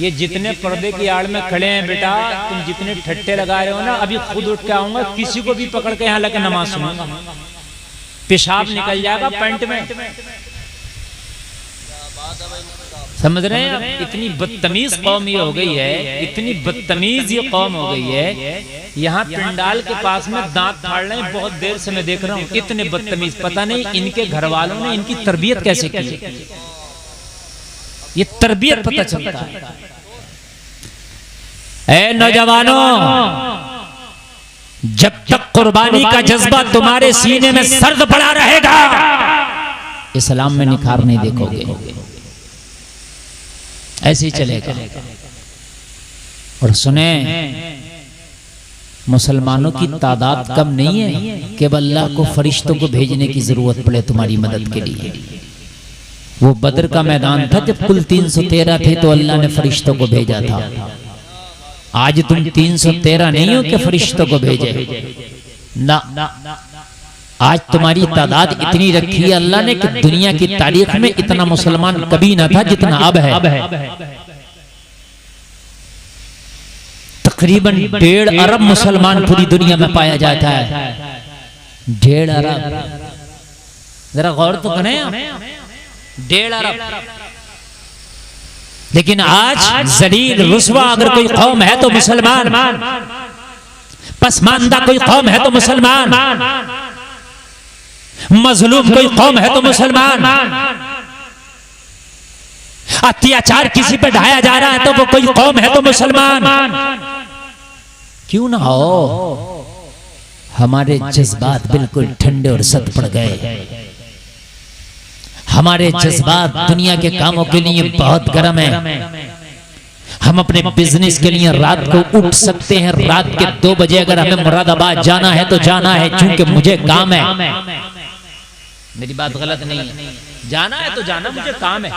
ये जितने पर्दे की आड़ में खड़े हैं बेटा, तुम जितने ठट्टे लगा रहे हो ना, अभी खुद उठ के आऊंगा, किसी को भी पकड़ के यहाँ लगे नमाज सुनूंगा, पेशाब निकल जाएगा पैंट में। समझ रहे हैं? इतनी बदतमीज कौम ये हो गई है, इतनी बदतमीज ये कौम हो गई है। यहाँ पिंडाल के पास में दांत फाड़ रहे हैं, बहुत देर से मैं देख रहा हूँ, इतने बदतमीज। पता नहीं इनके घर वालों ने इनकी तरबियत कैसे की, ये तरबियत पता चलता है। ऐ नौजवानों, जब तक कुर्बानी का जज्बा तुम्हारे सीने में सर्द पड़ा रहेगा, इस्लाम में निखार नहीं देखोगे, ऐसे ही चलेगा। और सुने, मुसलमानों की तादाद कम नहीं है, केवल अल्लाह को फरिश्तों को भेजने की जरूरत पड़े तुम्हारी मदद के लिए। वो बदर का मैदान था जब कुल 313 थे तो अल्लाह ने फरिश्तों को भेजा था। आज तुम 313 नहीं हो कि फरिश्तों को भेजे ना, आज तुम्हारी तादाद इतनी रखी है अल्लाह ने कि दुनिया की तारीख में इतना मुसलमान कभी ना था जितना अब है। तकरीबन 1.5 अरब मुसलमान पूरी दुनिया में पाया जाता है। 1.5 अरब, जरा गौर तो करें, 1.5 अरब। लेकिन आज जलील रुस्वा अगर कोई कौम है तो मुसलमान, पसमानदा कोई कौम है तो मुसलमान, मजलूम कोई कौम है तो मुसलमान, अत्याचार किसी पर ढाया जा रहा है तो वो कोई कौम है तो मुसलमान। क्यों ना हो, हमारे जज्बात बिल्कुल ठंडे और सख्त पड़ गए। हमारे जज्बात दुनिया के कामों के लिए बहुत गर्म है। हम अपने बिजनेस के लिए रात को उठ सकते हैं, रात के 2 बजे अगर हमें मुरादाबाद जाना है तो जाना है, क्योंकि मुझे काम है। मेरी बात गलत नहीं है, जाना है तो जाना, मुझे काम है।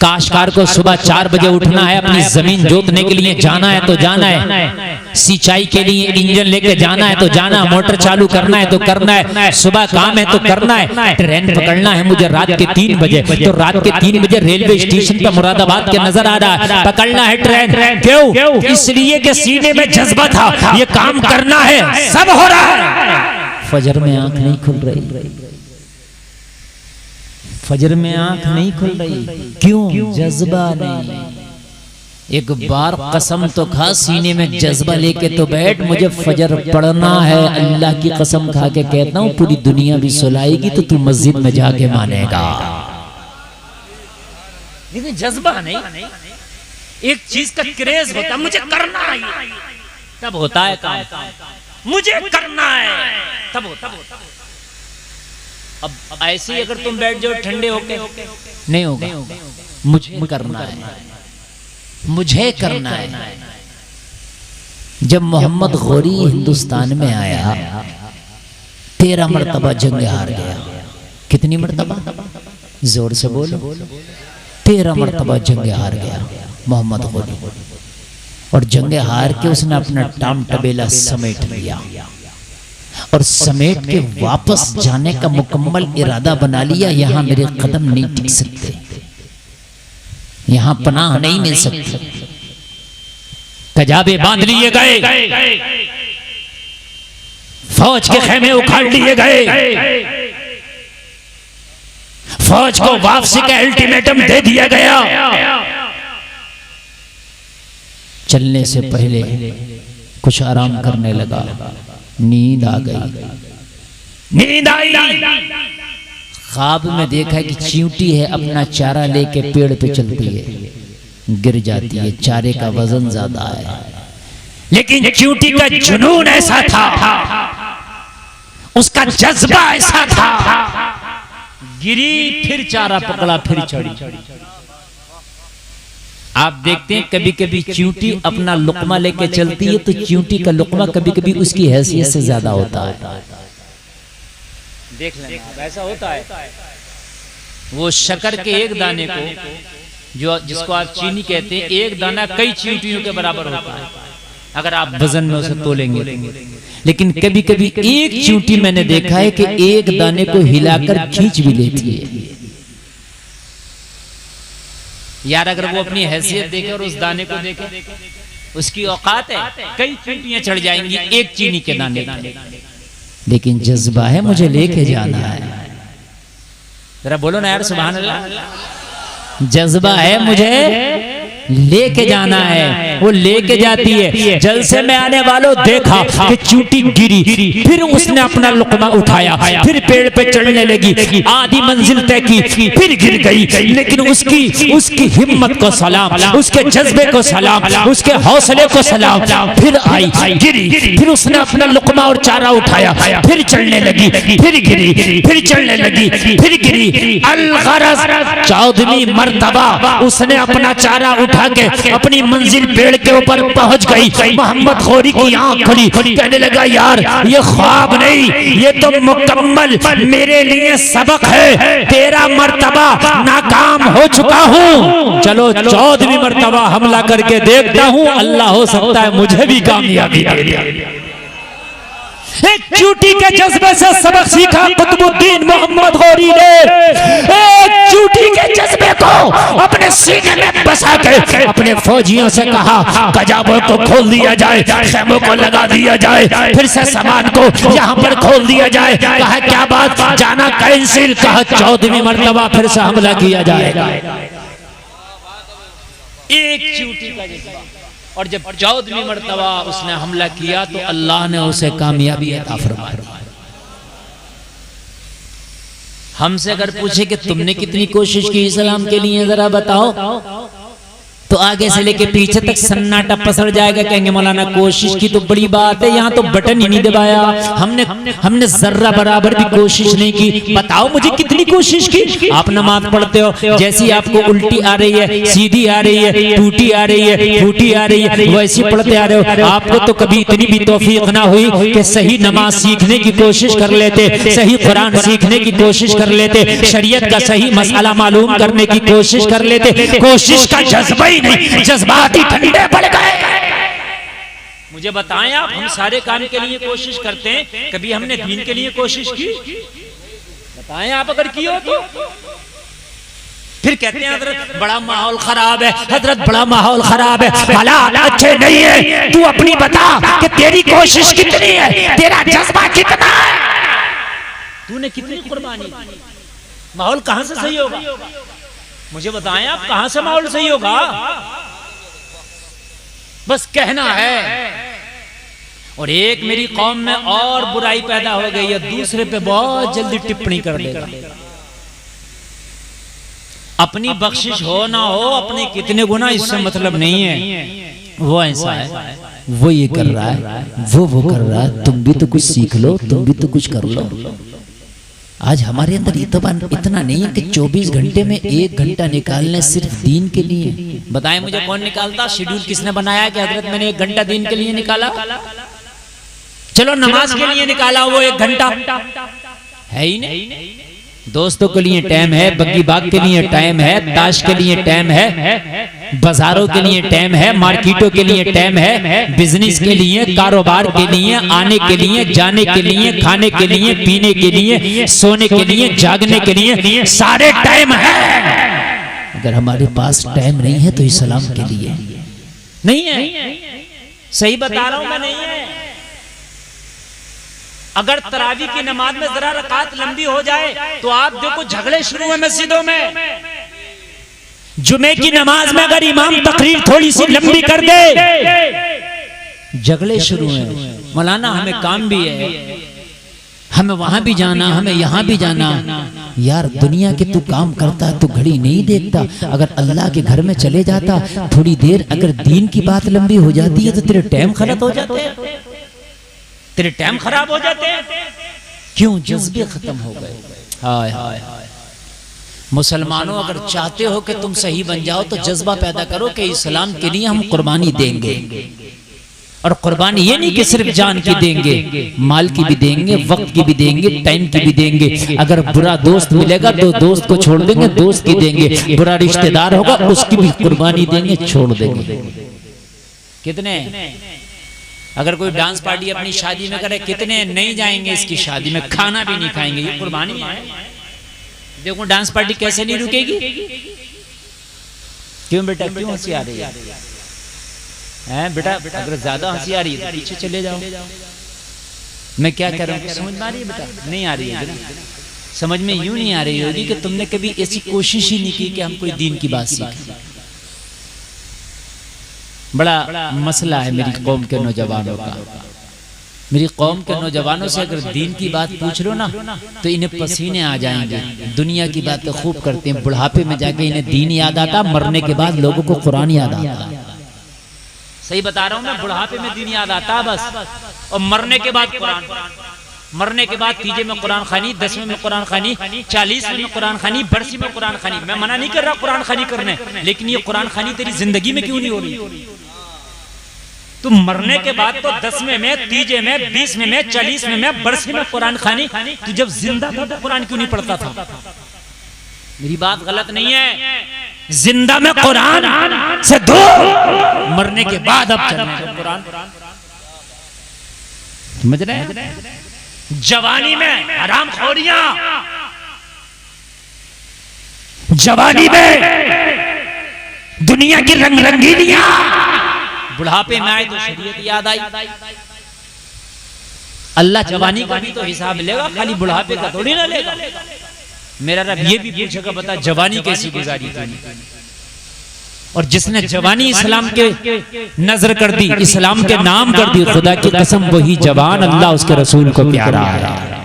काश्तकार को सुबह 4 बजे उठना है, अपनी जमीन जोतने के लिए जाना है तो जाना है, सिंचाई के लिए इंजन लेके जाना है तो जाना, मोटर चालू करना है तो करना है, सुबह काम है तो करना है। ट्रेन पकड़ना है मुझे रात के 3 बजे, तो रात के 3 बजे रेलवे स्टेशन पर मुरादाबाद के नजर आ रहा है, पकड़ना है ट्रेन। क्यों? इसलिए कि सीने में जज्बा था, ये काम करना है, सब हो रहा है। फजर में आंख नहीं खुल रही, फजर में आंख नहीं खुल रही, क्यों? जज्बा नहीं। एक बार कसम तो खा, सीने में जज्बा लेके तो बैठ, मुझे फजर पढ़ना है। अल्लाह की कसम खा के कहता हूँ, पूरी दुनिया भी सुलाएगी तो तू मस्जिद में जाके मानेगा। लेकिन जज्बा नहीं, एक चीज का क्रेज होता, मुझे करना है, तब होता है काम, मुझे करना है तब होता है। अब ऐसे ही अगर तुम बैठ जाओ ठंडे होके, नहीं होगा। मुझे करना है, मुझे करना है। जब मोहम्मद गौरी हिंदुस्तान में आया, 13 मरतबा जंग हार गया। कितनी मरतबा? जोर से बोलो। 13 मरतबा जंग हार गया मोहम्मद गौरी। और जंग हार के उसने अपना टाम टबेला समेट लिया और समेट के वापस जाने का मुकम्मल इरादा बना लिया। यहां मेरे कदम नहीं टिक सकते, यहां पनाह नहीं मिल सकती। कजाबे बांध लिए गए, फौज के खेमे उखाड़ लिए गए, फौज को वापसी का अल्टीमेटम दे दिया गया। चलने से पहले कुछ आराम करने लगा, नींद आ गई, नींद आई। ख्वाब में देखा कि चींटी है, अपना चारा लेके पेड़ पे चलती है, गिर जाती है, चारे का वजन ज्यादा है। लेकिन चींटी का जुनून ऐसा था, उसका जज्बा ऐसा था, गिरी फिर चारा पकड़ा, फिर चढ़ी। आप देखते हैं कभी कभी चींटी अपना लुकमा लेके चलती है तो चींटी का लुकमा कभी कभी उसकी हैसियत से ज्यादा होता है। देख लेना, ऐसा होता है। वो शक्कर के एक दाने को, जो जिसको आप चीनी कहते हैं, एक दाना कई चींटियों के बराबर होता है अगर आप वजन में उसे तोलेंगे। लेकिन कभी कभी एक चींटी मैंने देखा है कि एक दाने को हिलाकर खींच भी लेती है। यार अगर वो अपनी हैसियत देखे और उस दाने को देखे, उसकी औकात है, कई चींटियां चढ़ जाएंगी एक चीनी के दाने पे। लेकिन जज्बा है मुझे लेके जाना है। जरा बोलो ना यार सुभान अल्लाह। जज्बा है मुझे लेके जाना है, वो लेके जाती है। जलसे में आने वालों देखा कि चूंटी गिरी, फिर उसने अपना लुकमा उठाया, फिर पेड़ पे चढ़ने लगी, आधी मंजिल तय की, फिर गिर गई। लेकिन उसकी हिम्मत को सलाम, उसके जज्बे को सलाम, उसके हौसले को सलाम। फिर आई, गिरी, फिर उसने अपना लुकमा और चारा उठाया, फिर चढ़ने लगी, फिर गिरी, फिर चढ़ने लगी, फिर गिरी। अल-गरज़ 14वीं मर्तबा उसने अपना चारा उठा के अपनी मंजिल पेड़ के ऊपर पहुंच गई। मोहम्मद गौरी की आंख खुली, कहने लगा यार ये ख्वाब नहीं, ये तो मुकम्मल मेरे लिए सबक है। 13 मर्तबा नाकाम हो चुका हूँ, चलो 14वीं मर्तबा हमला करके देखता हूँ, अल्लाह हो सकता है मुझे भी कामयाबी दे दे। एक चूटी के जज्बे से सबक सीखा कुतुबुद्दीन मोहम्मद गौरी ने। एक चूटी के जज्बे को अपने सीने में बसा के अपने फौजियों से कहा कजाबों को खोल दिया जाए, खेमों को लगा दिया जाए, फिर से सामान को यहाँ पर खोल दिया जाए। कहा क्या बात, जाना कैंसिल। कहा 14वीं मर्तबा फिर से हमला किया जाएगा। एक चूटी का जज्बा, और जब 14वीं मर्तबा उसने हमला किया तो अल्लाह ने उसे कामयाबी अता फरमाई। हमसे अगर पूछे कि तुमने कितनी कोशिश की इस्लाम के लिए, जरा बताओ, तो आगे से लेके पीछे तक सन्नाटा पसर जाएगा। कहेंगे मौलाना कोशिश की तो बड़ी बात है, यहाँ तो बटन ही नहीं दबाया, हमने जर्रा बराबर भी कोशिश नहीं की। बताओ मुझे कितनी कोशिश की। आप नमाज पढ़ते हो, जैसी आपको उल्टी आ रही है, सीधी आ रही है, टूटी आ रही है, फूटी आ रही है, वैसी पढ़ते आ रहे हो। आपको तो कभी इतनी भी तौफीक ना हुई कि सही नमाज सीखने की कोशिश कर लेते, सही कुरान सीखने की कोशिश कर लेते, शरीयत का सही मसला मालूम करने की कोशिश कर लेते। कोशिश का जज्बा नहीं, जज्बात ही ठंडे पड़ गए। मुझे बताएं आप, हम सारे काम के लिए कोशिश करते हैं, कभी हमने दीन के लिए कोशिश की? बताएं आप अगर की हो तो। फिर कहते हैं हजरत बड़ा माहौल खराब है, हजरत बड़ा माहौल खराब है, हालात अच्छे नहीं है। तू अपनी बता कि तेरी कोशिश कितनी है, तेरा जज्बा कितना है, तूने कितनी कुर्बानी दी। माहौल कहां से सही होगा? मुझे बताएं आप, कहां से माहौल सही होगा? बस कहना है। और एक मेरी कौम में और बुराई पैदा हो गई है, दूसरे पे बहुत जल्दी टिप्पणी कर देगा। अपनी बख्शिश हो ना हो, अपने कितने गुना, इससे मतलब नहीं है। वो ऐसा है, वो ये कर रहा है, वो कर रहा है, तुम भी तो कुछ सीख लो, तुम भी तो कुछ कर लो। आज हमारे अंदर इतना नहीं है कि 24 घंटे में 1 घंटा निकालने सिर्फ दीन के लिए। बताएं मुझे कौन निकालता? शेड्यूल किसने बनाया कि हजरत मैंने 1 घंटा दीन के लिए निकाला? चलो नमाज के लिए निकाला वो 1 घंटा है ही नहीं। दोस्तों के लिए टाइम है, बग्गी बाग के लिए टाइम है, ताश के लिए टाइम है, बाजारों के लिए टाइम है, मार्केटों के लिए टाइम है, बिजनेस के लिए, कारोबार के लिए, आने के लिए, जाने के लिए, खाने के लिए, पीने के लिए, सोने के लिए, जागने के लिए, सारे टाइम है। अगर हमारे पास टाइम नहीं है तो इस्लाम के लिए नहीं है। सही बता रहा हूं मैं, नहीं है। अगर तरावी की नमाज में जरा रकात लंबी हो जाए तो आप देखो झगड़े शुरू हैं मस्जिदों में। जुमे की नमाज में अगर इमाम तकरीर थोड़ी सी लंबी कर दे, झगड़े शुरू हैं। मौलाना हमें काम भी है, हमें वहां भी जाना, हमें यहाँ भी जाना। यार दुनिया के तू काम करता है, तू घड़ी नहीं देखता। अगर अल्लाह के घर में चले जाता थोड़ी देर, अगर दीन की बात लंबी हो जाती है तो तेरे टाइम खराब हो जाते हैं, तेरे टाइम खराब हो जाते हैं। क्यों? जज्बे खत्म हो गए। हाय हाय मुसलमानों, अगर चाहते हो कि तुम सही बन जाओ तो जज्बा पैदा करो कि इस्लाम के लिए हम कुर्बानी देंगे। और कुर्बानी ये नहीं कि सिर्फ जान की देंगे, माल की भी देंगे, वक्त की भी देंगे, टाइम की भी देंगे। अगर बुरा दोस्त मिलेगा तो दोस्त को छोड़ देंगे, दोस्त की देंगे। बुरा रिश्तेदार होगा उसकी भी कुर्बानी देंगे, छोड़ देंगे। कितने? अगर कोई डांस पार्टी अपनी शादी में करे, कितने नहीं जाएंगे इसकी शादी में, खाना भी नहीं खाएंगे। ये कुर्बानी है। देखो डांस पार्टी कैसे नहीं रुकेगी। क्यों बेटा, क्यों हंसी आ रही है? हैं बेटा, अगर ज्यादा हंसी आ रही है तो पीछे चले जाओ। मैं क्या कर रहा हूँ समझ में आ रही है बेटा? नहीं आ रही है। समझ में यूं नहीं आ रही होगी कि तुमने कभी ऐसी कोशिश ही नहीं की कि हम कोई दीन की बात सीखें। बड़ा मसला है मेरी कौम के नौजवानों का। मेरी कौम के नौजवानों से अगर दीन की बात पूछ लो ना तो इन्हें पसीने आ जाएंगे। दुनिया की बातें खूब करते हैं, बुढ़ापे में जाके इन्हें दीन याद आता, मरने के बाद लोगों को कुरान याद आता। सही बता रहा हूँ मैं, बुढ़ापे में दीन याद आता बस, और मरने के बाद कुरान। मरने के बाद तीजे में कुरान खानी, 10वें में कुरान खानी, 40वें में कुरान खानी, बरसी में कुरान खानी। मैं मना नहीं कर रहा कुरान खानी करने, लेकिन ये कुरान खानी तेरी जिंदगी में क्यों नहीं हो रही? तुम मरने के बाद तो 10वें में, तीजे में, 20वें में, 40वें में, बरसी में कुरान खानी। तू जब जिंदा था तो कुरान क्यों नहीं पढ़ता था? मेरी बात गलत नहीं है। जिंदा में कुरान से दूर, मरने के बाद अब चलना कुरान। समझ रहे हैं? जवानी में हराम खोरियां, जवानी में दुनिया की रंग रंगीलियां, बुढ़ापे में आए तो शरीयत याद आई। अल्लाह जवानी का भी तो हिसाब लेगा, खाली बुढ़ापे का थोड़ी ना लेगा। मेरा रब ये भी पूछेगा बता जवानी कैसी गुजारी तूने? और जिसने जवानी इस्लाम के नजर कर दी, इस्लाम के नाम कर दी, खुदा की कसम वही जवान अल्लाह उसके रसूल को प्यारा है।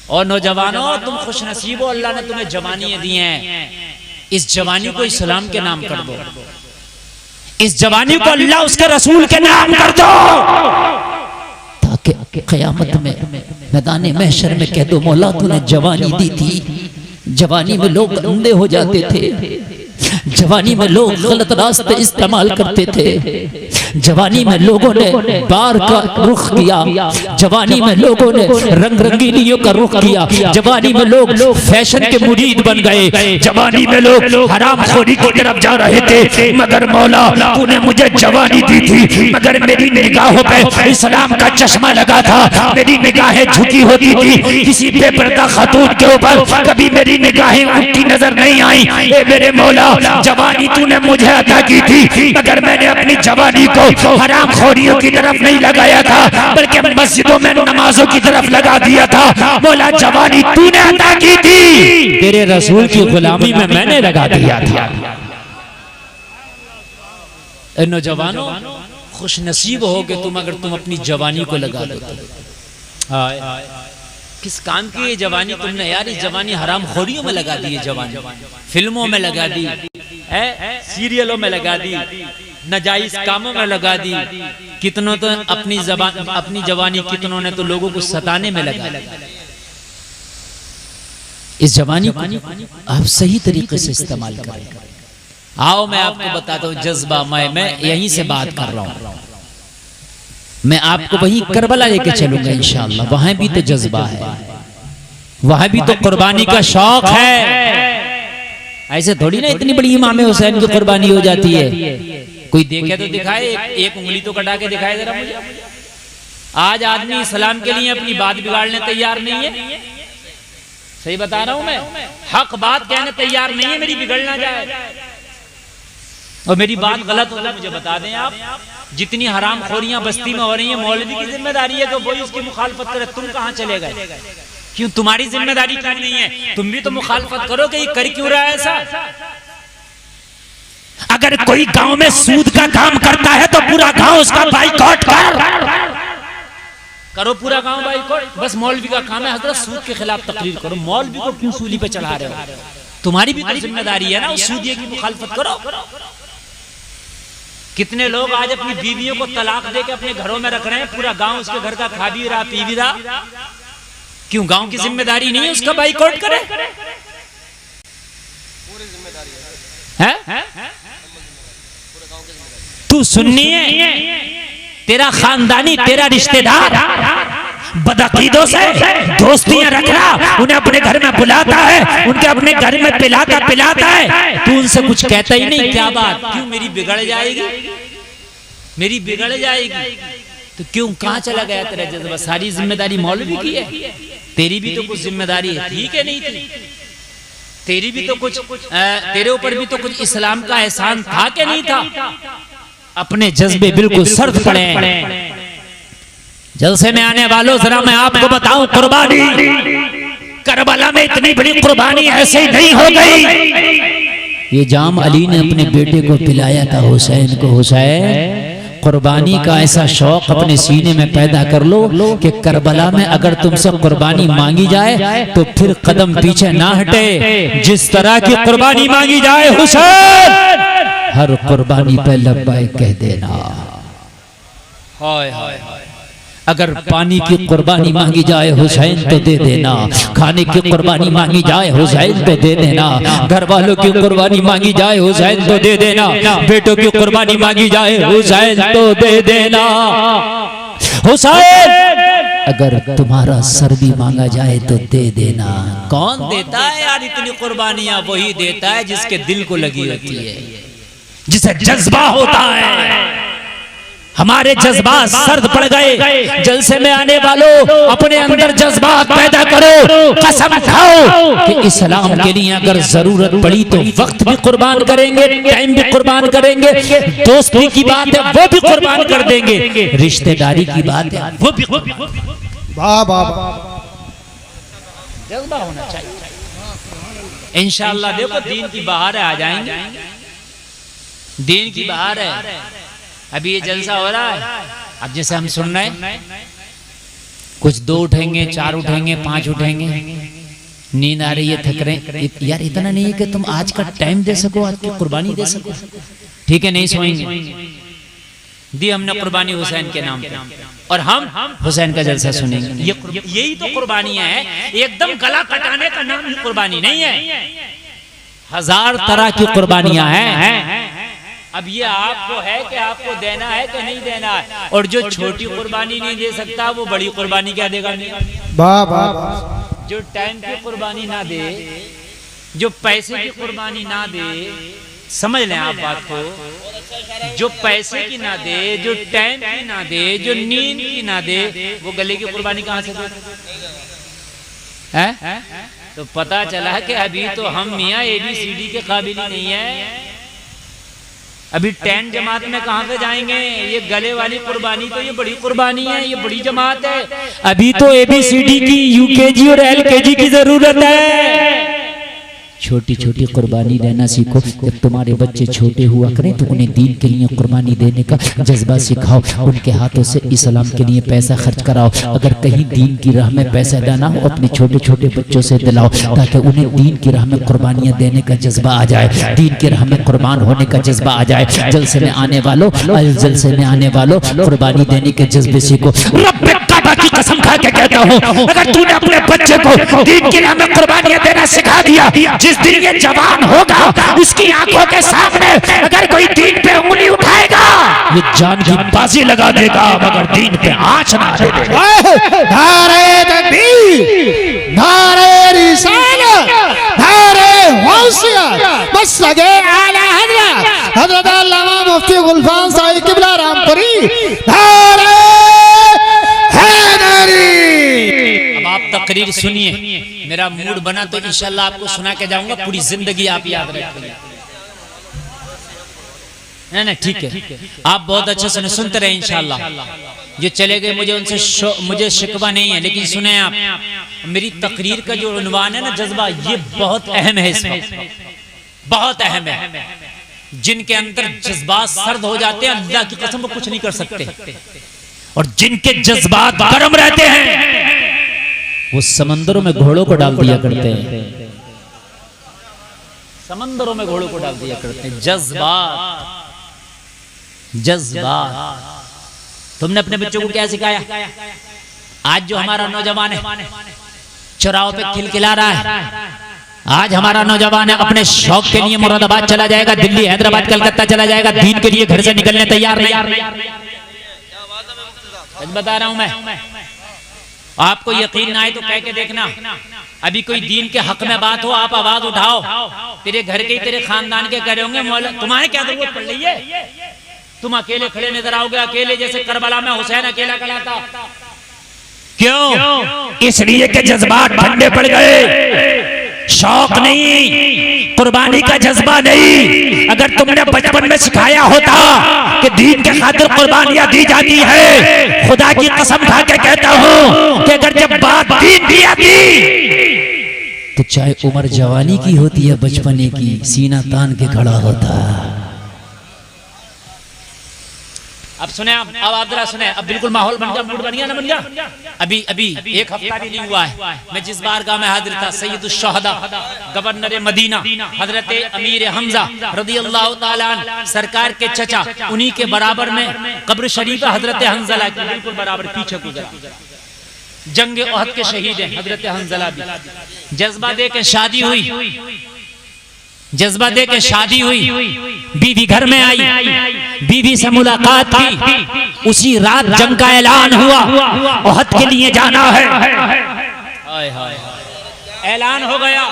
और नौजवानों तुम खुश नसीब हो, अल्लाह ने तुम्हें जवानी दी हैं। इस जवानी को इस्लाम के नाम कर दो, इस जवानी को अल्लाह उसके रसूल के नाम कर दो, ताकि क़यामत में मैदान महशर में कह दो मौला तूने जवानी दी थी। जवानी में लोग अंधे हो जाते थे, जवानी में लोग गलत रास्ते इस्तेमाल करते थे, जवानी में लोगों ने बार का रुख किया, जवानी में लोगों ने रंग रंगीलियों का रुख किया, जवानी में लोग फैशन के मुरीद बन गए, जवानी में लोग हरामखोरी की तरफ जा रहे थे। मगर मौला तूने मुझे जवानी दी थी, मगर मेरी निगाहों पे इस्लाम का चश्मा लगा था, मेरी निगाहें झुकी होती थी, किसी बेपर्दा खातून के ऊपर कभी मेरी निगाहें उल्टी नजर नहीं आई। ए मेरे मौला जवानी तूने मुझे अता की थी, मगर मैंने अपनी जवानी को हराम खोरियों की तरफ नहीं लगाया था, बल्कि मस्जिदों में नमाजों की तरफ लगा दिया था। मौला जवानी तूने अता की थी, तेरे रसूल की गुलामी में मैंने लगा दिया था। नौजवानों खुश नसीब होगे तुम अगर तुम अपनी जवानी को लगा दो। किस काम की ये जवानी तुमने यार? इस जवानी हराम खोरियों में लगा दी, जवानी फिल्मों में लगा दी, सीरियलों में लगा दी, नाजायज कामों में लगा दी। कितनों तो अपनी जवानी कितनों ने तो लोगों को सताने में लगा दी। इस जवानी को आप सही तरीके से इस्तेमाल करें। आओ मैं आपको बताता हूँ जज्बा, मैं यहीं से बात कर रहा हूँ। मैं आपको वहीं करबला लेके चलूंगा इंशाअल्लाह। वहां भी तो जज्बा है, वहां भी तो कुर्बानी का शौक है। ऐसे थोड़ी ना इतनी बड़ी इमाम हुसैन की कुर्बानी हो जाती है। कोई देखे तो दिखाए, एक उंगली तो कटा के दिखाए जरा मुझे। आज आदमी इस्लाम के लिए अपनी बात बिगाड़ने तैयार नहीं है। सही बता रहा हूं मैं, हक बात कहने तैयार नहीं है मेरी बिगड़ना जाए। और मेरी बात गलत हो तो मुझे बता दें आप। जितनी हराम खोरियां बस्ती में हो रही हैं, मौलवी की जिम्मेदारी है कि वही उसकी मुखालफत करे। तुम कहां चले गए? क्यों तुम्हारी जिम्मेदारी क्यों नहीं है? तुम भी तो मुखालफत करो कि ये कर क्यों रहा है ऐसा। अगर कोई गांव में सूद का काम करता है तो पूरा गांव उसका बाइकआउट करो, पूरा गांव बाइकआउट। बस मौलवी का काम है हजरत सूद के खिलाफ तकरीर करो। मौलवी को क्यों सूली पे चढ़ा रहे हो? तुम्हारी भी तो जिम्मेदारी है ना उस सूदिये की मुखालफत करो। कितने लोग आज अपनी बीवियों को तलाक देके अपने घरों में रख रहे हैं, पूरा गांव उसके घर का खा भी रहा पी भी रहा। क्यों गांव की जिम्मेदारी नहीं है उसका बाइकआउट करे? तू सुन्नी है, तेरा खानदानी, तेरा रिश्तेदार बदअकीदों से दोस्तियां रख रहा, उन्हें अपने घर में बुलाता है, उनके अपने घर में पिलाता है, तू उनसे कुछ कहता ही नहीं। क्या बात? क्यों मेरी बिगड़ जाएगी, मेरी बिगड़ जाएगी? तो क्यों कहां चला गया तेरा जज्बा? सारी जिम्मेदारी मौलवी की है, तेरी भी तो कुछ जिम्मेदारी है। ठीक है नहीं थी तेरी भी तो कुछ तेरे ऊपर भी तो कुछ इस्लाम का एहसान था कि नहीं था? अपने जज्बे बिल्कुल सर्द पड़े। जलसे में आने वालों, जरा मैं आपको बताऊं, कुर्बानी करबला में इतनी बड़ी कुर्बानी ऐसे ही नहीं हो गई। ये जाम अली ने अपने बेटे को पिलाया था हुसैन को। हुसैन, कुर्बानी का ऐसा शौक अपने सीने में पैदा कर लो कि करबला में अगर तुमसे कुर्बानी मांगी जाए तो फिर कदम पीछे ना हटे। जिस तरह की कुर्बानी मांगी जाए हुसैन, हर कुर्बानी पे लब्बैक कह देना। हाय हाय हाय। अगर पानी की कुर्बानी मांगी जाए हुसैन तो दे देना, खाने की कुर्बानी मांगी जाए हुसैन तो दे देना, घर वालों की कुर्बानी मांगी जाए हुसैन तो दे देना, बेटों की कुर्बानी मांगी जाए हुसैन तो दे देना। हुसैन, अगर तुम्हारा सर भी मांगा जाए तो दे देना। कौन देता है यार इतनी कुर्बानियां? वही देता है जिसके दिल को लगी होती है, जिसे जज्बा होता है। हमारे जज्बात सर्द पड़ गए। जलसे में आने वालों, अपने अंदर जज्बात पैदा करो। कसम खाओ कि इस्लाम के लिए अगर जरूरत पड़ी तो वक्त भी कुर्बान करेंगे, टाइम भी कुर्बान करेंगे, दोस्ती की बात है वो भी कुर्बान कर देंगे, रिश्तेदारी की बात है वो भी। जज्बा होना चाहिए। इंशाअल्लाह देखो दीन की बहार आ जाएंगे, दीन की बहार है। अभी ये जलसा हो रहा है, अब जैसे हम सुन रहे हैं, कुछ 2 उठेंगे, 4 उठेंगे, 5 उठेंगे, नींद आ रही है, थक रहे यार। इतना नहीं है कि तुम आज का टाइम दे सको, आज की कुर्बानी दे सको, ठीक है, नहीं सोएंगे। दी हमने कुर्बानी हुसैन के नाम पे, और हम हुसैन का जलसा सुनेंगे। यही तो कुर्बानियां हैं। एकदम गला कटाने का नाम ही कुर्बानी नहीं है। 1000 तरह की कुर्बानियां हैं। अब ये आपको है कि आपको देना है कि नहीं देना है। और जो छोटी कुर्बानी नहीं दे सकता वो बड़ी कुर्बानी क्या देगा? जो टाइम की कुर्बानी ना दे, जो पैसे की कुर्बानी ना दे, समझ लें आप बात को, जो पैसे की ना दे, जो टाइम की ना दे, जो नींद की ना दे, वो गले की कुर्बानी कहां से दे? तो पता चला है कि अभी तो हम मियाँ ABCD के काबिल ही नहीं है। अभी 10 जमात में कहां से जाएंगे? ये गले वाली कुर्बानी तो ये बड़ी कुर्बानी है, ये बड़ी जमात है। अभी तो ABCD की UKG और LKG की जरूरत है। छोटी छोटी कुर्बानी देना सीखो। जब तुम्हारे बच्चे छोटे हुआ करें तो उन्हें दीन के लिए कुर्बानी देने का जज्बा सिखाओ। उनके हाथों से इस्लाम के लिए पैसा खर्च कराओ। अगर कहीं दीन की राह में पैसा देना हो, अपने छोटे छोटे बच्चों से दिलाओ, ताकि उन्हें दीन की राह में कुर्बानियां देने का जज्बा आ जाए, दीन की राह में कुर्बान होने का जज्बा आ जाए। जलसे में आने वालों, जलसे में आने वालों, कुर्बानी देने के जज्बे सीखो। की कसम खा के कहता हूँ, अगर तूने अपने बच्चे को दीन की राह में कुर्बानियां देना सिखा दिया, जिस दिन ये जवान होगा उसकी आंखों के सामने अगर कोई दीन पे उंगली उठाएगा, ये जान की बाजी लगा देगा, मगर दीन पे आंच ना देगा। नारे तकबीर, नारे रिसालत, नारे गौसियत, मसलके आला हज़रत हज़रत अल्लामा मुफ्ती गुलफाम साहिब किबला रामपुरी, नारे अब आप तकरीर सुनिए, मेरा मूड बना तो इंशाल्लाह आपको सुना के जाऊंगा, पूरी जिंदगी आप याद रखेंगे। नहीं ठीक है, आप बहुत अच्छे से सुनते रहे इंशाल्लाह। जो चले गए मुझे उनसे मुझे शिकवा नहीं है, लेकिन सुने आप, मेरी तकरीर का जो उन्वान है ना, जज्बा, ये बहुत अहम है, इसमें बहुत अहम है। जिनके अंदर जज्बात सर्द हो जाते हैं, अल्लाह की कसम वो कुछ नहीं कर सकते, और जिनके जज्बात गर्म रहते हैं वो समंदरों में घोड़ों को डाल दिया करते हैं, समंदरों में घोड़ों को डाल दिया करते हैं। जज्बात, जज्बात। तुमने अपने बच्चों को क्या सिखाया? आज जो हमारा नौजवान है चौराहों पे खिलखिला रहा है, आज हमारा नौजवान है अपने शौक के लिए मुरादाबाद चला जाएगा, दिल्ली, हैदराबाद, कलकत्ता चला जाएगा, दीन के लिए घर से निकलने तैयार नहीं। बता रहा हूं मैं, आपको यकीन ना आए तो कह के देखना। अभी कोई दीन के हक में बात हो, आप आवाज उठाओ, तेरे घर के, तेरे खानदान के कह रहे होंगे, मौला तुम्हारे क्या जरूरत पड़ रही है? तुम अकेले खड़े नजर आओगे, अकेले जैसे करबला में हुसैन अकेला खड़ा था। क्यों? इसलिए कि जज्बात ठंडे पड़ गए। शौक नहीं, कुर्बानी का जज्बा नहीं। अगर तुमने बचपन में सिखाया होता कि दीन के खातिर कुर्बानियां दी जाती है, खुदा की कसम खा के कहता हूं कि अगर जब बात दीन की आती तो चाहे उम्र जवानी की होती है बचपने की, सीना तान के खड़ा होता। अब सुने, अब आप जरा सुने, अब बिल्कुल माहौल बन गया, मूड बन गया ना, बन गया। अभी एक हफ्ता भी नहीं हुआ है मैं जिस बारगाह में हाजिर था, सैयदुश शहदा गवर्नर मदीना हजरत अमीर हमजा रदियल्लाहु ताला अन्हु सरकार के चचा, उन्हीं के बराबर में कब्र शरीफ हजरत हंजला की बिल्कुल बराबर पीछे गुजरा। जंग ओहद के शहीद हैं हजरत हंजला भी। जज्बा दे के शादी हुई, जज्बा दे के शादी हुई, बीवी घर में आई, बीवी से मुलाकात की। उसी रात जंग का ऐलान हुआ, ओहद के लिए जाना है। हाय हाय, ऐलान हो गया,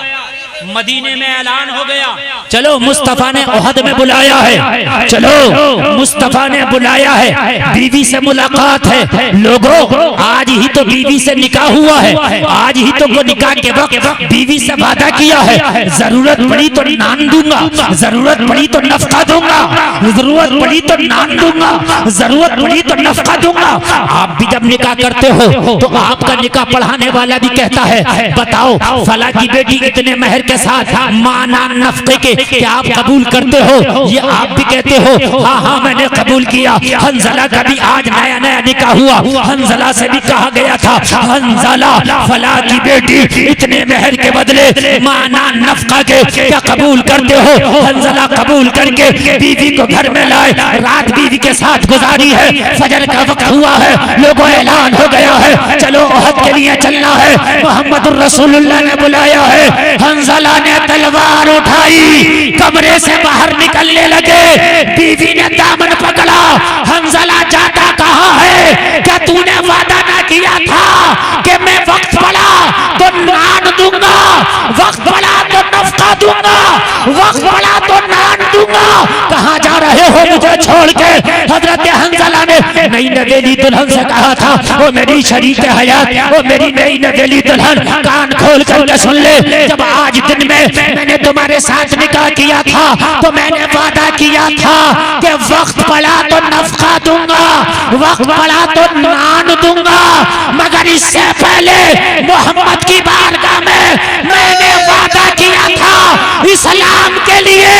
मदीने में ऐलान हो गया, चलो मुस्तफा ने ओहद में बुलाया है, चलो मुस्तफा ने बुलाया है, बीवी से मुलाकात है। लोगों आज ही तो बीवी से निकाह हुआ है, आज ही तो निकाह के वक्त बीवी से वादा किया है, जरूरत पड़ी तो नान दूंगा, जरूरत पड़ी तो नफका दूंगा, जरूरत पड़ी तो नान दूंगा, जरूरत पड़ी तो नफका दूंगा। आप भी जब निकाह करते हो तो आपका निकाह पढ़ाने वाला भी कहता है, बताओ फला की बेटी इतने महर के साथ माना नफके के क्या आप कबूल करते हो? ये आप भी कहते हो हाँ हाँ मैंने कबूल किया। हंजला का भी आज नया नया निकाह हुआ, हंजला से भी कहा गया था हंजला फला की बेटी इतने महर के बदले माना नफका के क्या कबूल करते हो? हंजला कबूल करके बीवी को घर में लाए, रात बीवी के साथ गुजारी है, फजर का वक्त हुआ है, लोगों ऐलान हो गया है, चलो ओहद के लिए चलना है, मोहम्मदुर रसूलुल्लाह ने बुलाया है। हंजला ने तलवार उठाई, कमरे से बाहर निकलने लगे, बीवी ने दामन पकड़ा। हंजला जाता कहाँ है? क्या तूने वादा ना किया था कि मैं वक्त पड़ा तो नान दूंगा, वक्त पड़ा तो नफका दूंगा, वक्त पड़ा तो नान दूंगा? कहाँ जा रहे हो मुझे छोड़ के? हजरत हंजला ने नई नवेली दुल्हन से कहा था, वो मेरी शरीक हयात, वो मेरी नई नवेली दुल्हन, कान खोल करके सुन ले, जब आज दिन में मैंने तुम्हारे साथ निकाह किया था तो मैंने वादा किया था कि वक्त पड़ा तो नफका दूंगा, वक्त पड़ा तो नान दूंगा, मगर इससे पहले मोहम्मद की बारगाह में मैंने वादा किया था इस्लाम के लिए